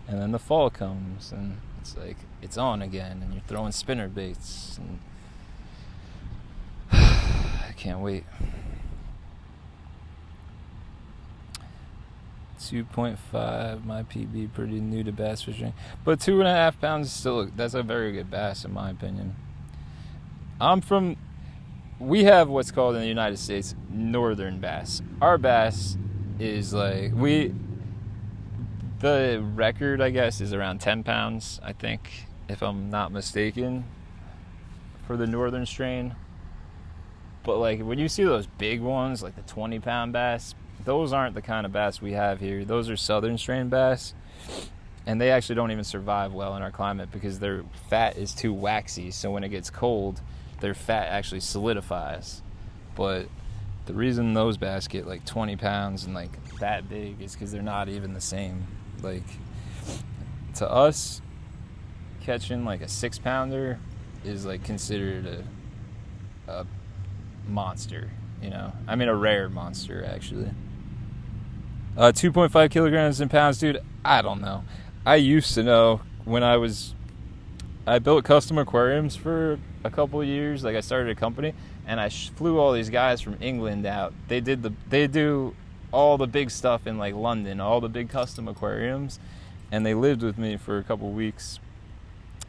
And then the fall comes and it's like it's on again and you're throwing spinner baits and I can't wait. 2.5 my PB, pretty new to bass fishing, but 2.5 pounds is still, that's a very good bass in my opinion. We have what's called in the United States northern bass. Our bass is like, the record I guess is around 10 pounds, I think, if I'm not mistaken, for the northern strain. But like when you see those big ones, like the 20-pound bass, those aren't the kind of bass we have here. Those are southern strain bass, and they actually don't even survive well in our climate because their fat is too waxy. So when it gets cold, their fat actually solidifies. But the reason those bass get like 20 pounds and like that big is because they're not even the same. Like to us, catching like a 6-pounder is like considered a monster, you know? I mean a rare monster actually. 2.5 kilograms in pounds, dude, I don't know. I used to know when I built custom aquariums for a couple of years. Like I started a company and I flew all these guys from England out. They do all the big stuff in like London, all the big custom aquariums, and they lived with me for a couple of weeks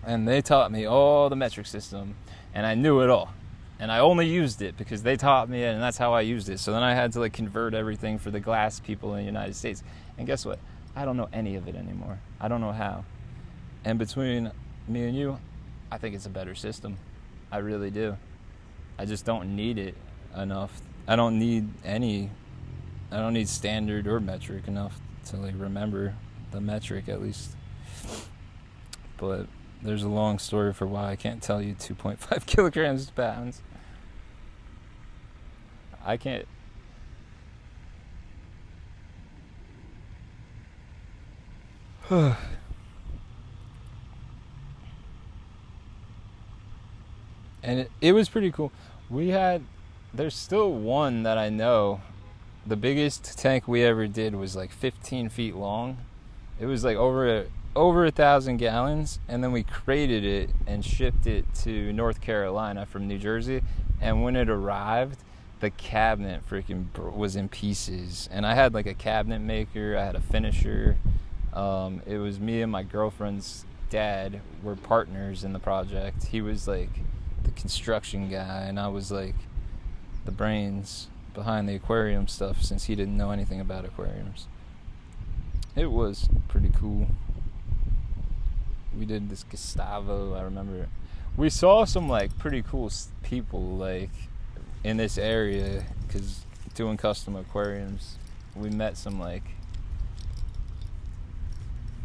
and they taught me all the metric system and I knew it all. And I only used it because they taught me it and that's how I used it. So then I had to like convert everything for the glass people in the United States. And guess what? I don't know any of it anymore. I don't know how. And between me and you, I think it's a better system. I really do. I just don't need it enough. I don't need standard or metric enough to like remember the metric at least. But there's a long story for why I can't tell you 2.5 kilograms pounds. I can't. And it was pretty cool. There's still one that I know. The biggest tank we ever did was like 15 feet long. It was like over 1,000 gallons, and then we crated it and shipped it to North Carolina from New Jersey. And when it arrived, the cabinet freaking was in pieces. And I had like a cabinet maker, I had a finisher. It was me and my girlfriend's dad were partners in the project. He was like the construction guy, and I was like the brains behind the aquarium stuff since he didn't know anything about aquariums. It was pretty cool. We did this Gustavo, I remember. We saw some like pretty cool people, like in this area, because doing custom aquariums, we met some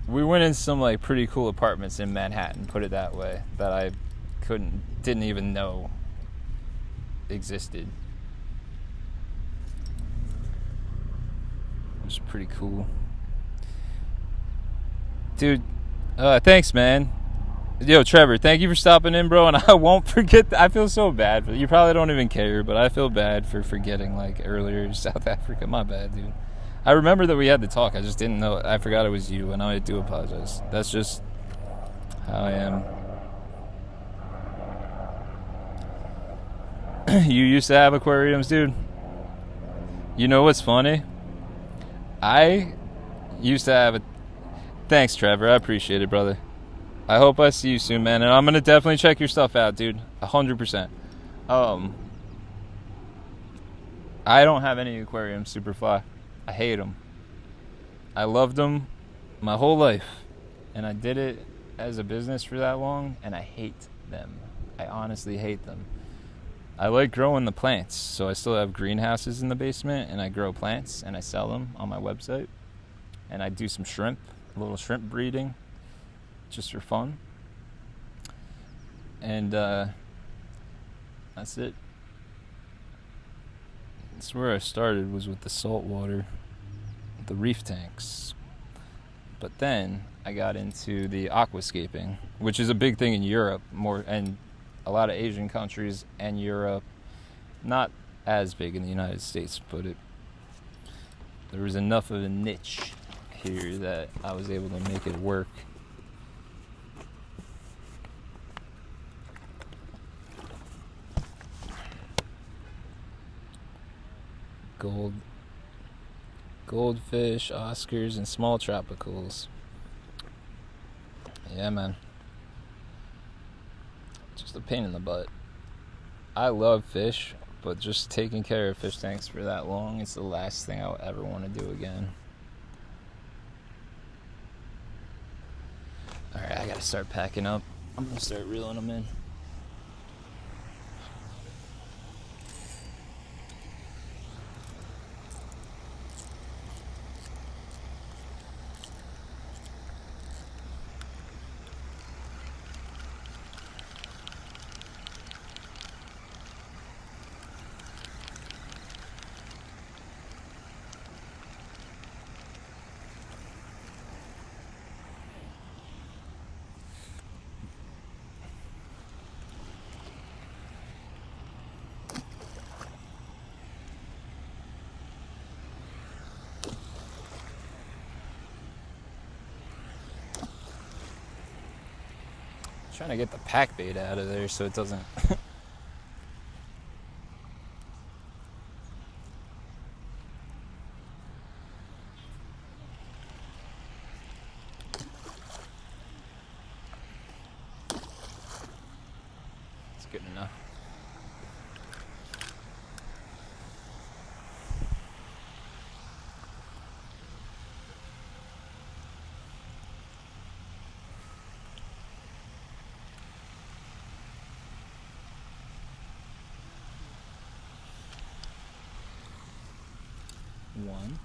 we went in some pretty cool apartments in Manhattan, put it that way, that I didn't even know existed. It was pretty cool. Dude, thanks, man. Yo, Trevor, thank you for stopping in, bro, and I won't forget. I feel so bad. You probably don't even care, but I feel bad for forgetting, earlier South Africa. My bad, dude. I remember that we had to talk. I just didn't know. I forgot it was you, and I do apologize. That's just how I am. You used to have aquariums, dude? You know what's funny? I used to have a... Thanks, Trevor. I appreciate it, brother. I hope I see you soon, man. And I'm going to definitely check your stuff out, dude. 100%. I don't have any aquariums, Superfly. I hate them. I loved them my whole life. And I did it as a business for that long, and I hate them. I honestly hate them. I like growing the plants, so I still have greenhouses in the basement, and I grow plants, and I sell them on my website. And I do some shrimp, a little shrimp breeding, just for fun. And that's it. That's where I started, was with the saltwater, the reef tanks. But then I got into the aquascaping, which is a big thing in Europe, and a lot of Asian countries, and Europe. Not as big in the United States, but there was enough of a niche here that I was able to make it work. Goldfish, Oscars, and small tropicals. Yeah, man. Just a pain in the butt. I love fish, but just taking care of fish tanks for that long is the last thing I'll ever want to do again. Alright, I gotta start packing up. I'm gonna start reeling them in. Trying to get the packbait out of there so it doesn't it's good enough. One.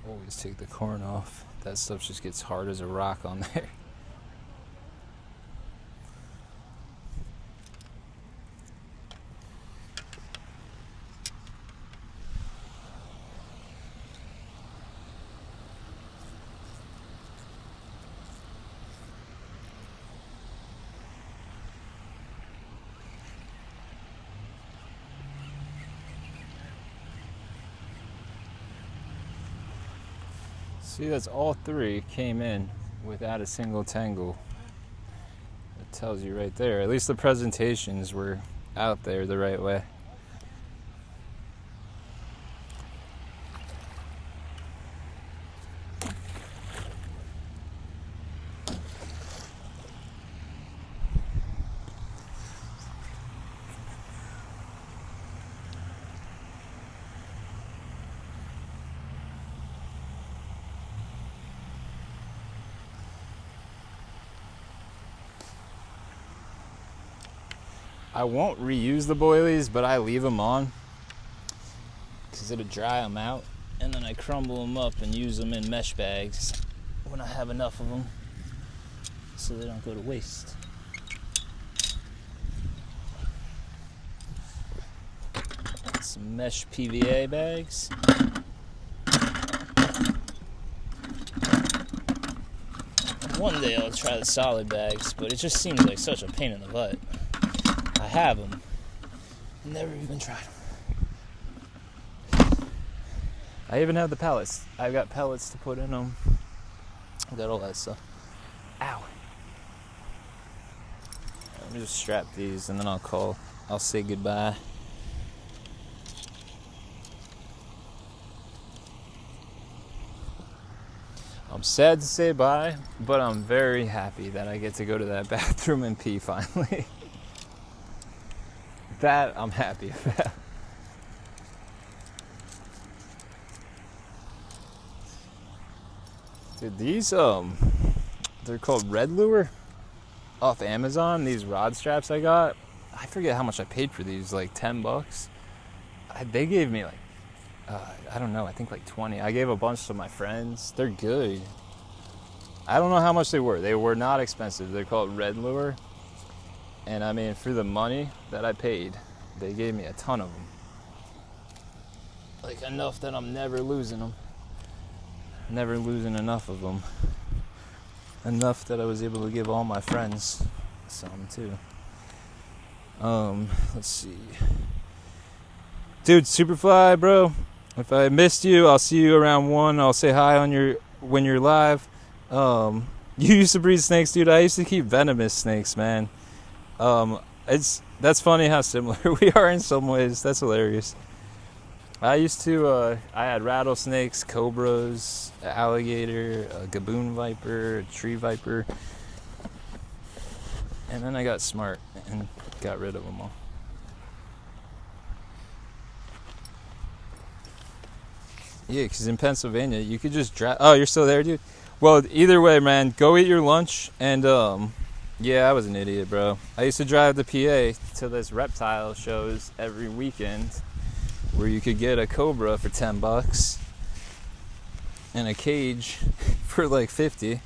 Always take the corn off. That stuff just gets hard as a rock on there. See, that's all three came in without a single tangle. It tells you right there. At least the presentations were out there the right way. I won't reuse the boilies, but I leave them on because it'll dry them out, and then I crumble them up and use them in mesh bags when I have enough of them so they don't go to waste. Some mesh PVA bags. One day I'll try the solid bags, but it just seems like such a pain in the butt. I have them. Never even tried them. I even have the pellets. I've got pellets to put in them. I've got all that stuff. Ow. Let me just strap these and then I'll say goodbye. I'm sad to say bye, but I'm very happy that I get to go to that bathroom and pee finally. That I'm happy about. Dude, these they're called Red Lure off Amazon. These rod straps I got, I forget how much I paid for these, like $10. They gave me like I don't know, I think like 20. I gave a bunch to my friends. They're good. I don't know how much they were. They were not expensive. They're called Red Lure. And I mean, for the money that I paid, they gave me a ton of them. Like enough that I'm never losing them. Never losing enough of them. Enough that I was able to give all my friends some too. Let's see. Dude, Superfly, bro. If I missed you, I'll see you around 1. I'll say hi on when you're live. You used to breed snakes, dude. I used to keep venomous snakes, man. That's funny how similar we are in some ways. That's hilarious. I used to, I had rattlesnakes, cobras, alligator, a gaboon viper, a tree viper. And then I got smart and got rid of them all. Yeah, because in Pennsylvania, you could just drive. Oh, you're still there, dude? Well, either way, man, go eat your lunch. And, yeah, I was an idiot, bro. I used to drive to PA to this reptile shows every weekend where you could get a cobra for $10 and a cage for like 50,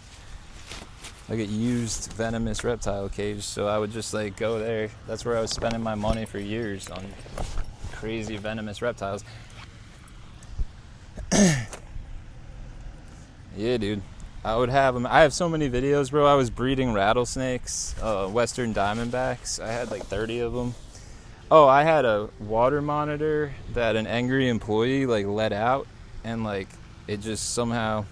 like a used venomous reptile cage. So I would just like go there. That's where I was spending my money for years, on crazy venomous reptiles. Yeah, dude. I would have them. I have so many videos, bro. I was breeding rattlesnakes, western diamondbacks. I had like 30 of them. Oh, I had a water monitor that an angry employee like let out, and like it just somehow,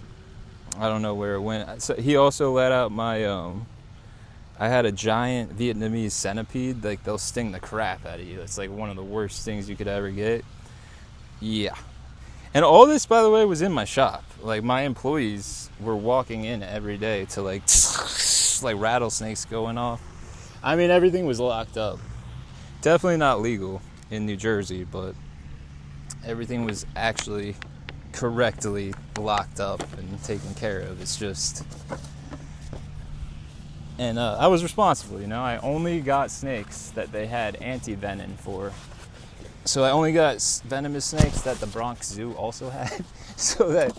I don't know where it went. So he also let out my I had a giant Vietnamese centipede. Like they'll sting the crap out of you. It's like one of the worst things you could ever get. Yeah. And all this, by the way, was in my shop. Like my employees were walking in every day to like rattlesnakes going off. I mean, everything was locked up. Definitely not legal in New Jersey, but everything was actually correctly locked up and taken care of. It's just, and I was responsible, you know. I only got snakes that they had anti-venom for. So I only got venomous snakes that the Bronx Zoo also had, so that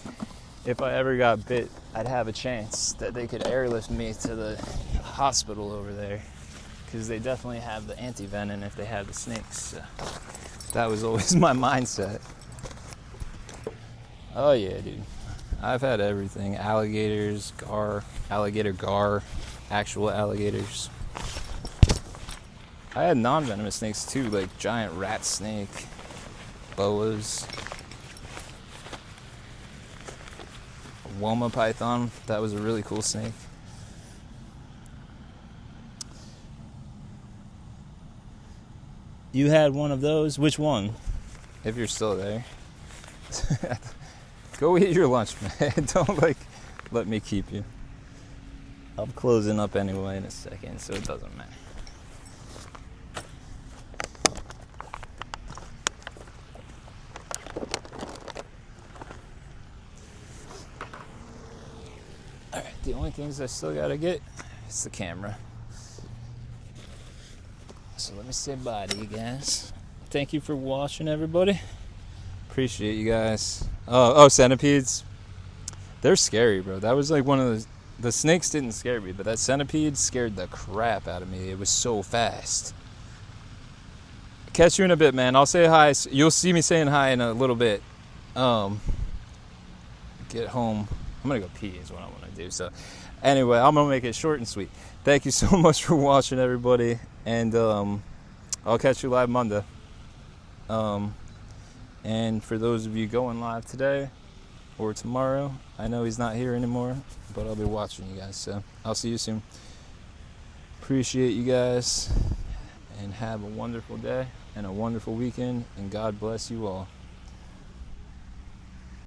if I ever got bit, I'd have a chance that they could airlift me to the hospital over there, because they definitely have the anti-venom if they had the snakes. So that was always my mindset. Oh yeah, dude. I've had everything. Alligators, alligator gar, actual alligators. I had non-venomous snakes too, like giant rat snake, boas, Woma python. That was a really cool snake. You had one of those. Which one? If you're still there. Go eat your lunch, man. Don't like let me keep you. I'm closing up anyway in a second, so it doesn't matter. Alright, the only things I still gotta get is the camera. So let me say bye to you guys. Thank you for watching, everybody. Appreciate you guys. Oh, centipedes. They're scary, bro. That was like one of the snakes didn't scare me, but that centipede scared the crap out of me. It was so fast. Catch you in a bit, man. I'll say hi. You'll see me saying hi in a little bit. Get home. I'm gonna go pee is what I want to do. So anyway, I'm gonna make it short and sweet. Thank you so much for watching, everybody, and I'll catch you live Monday. And for those of you going live today or tomorrow, I know he's not here anymore, but I'll be watching you guys, so I'll see you soon. Appreciate you guys, and have a wonderful day and a wonderful weekend, and God bless you all.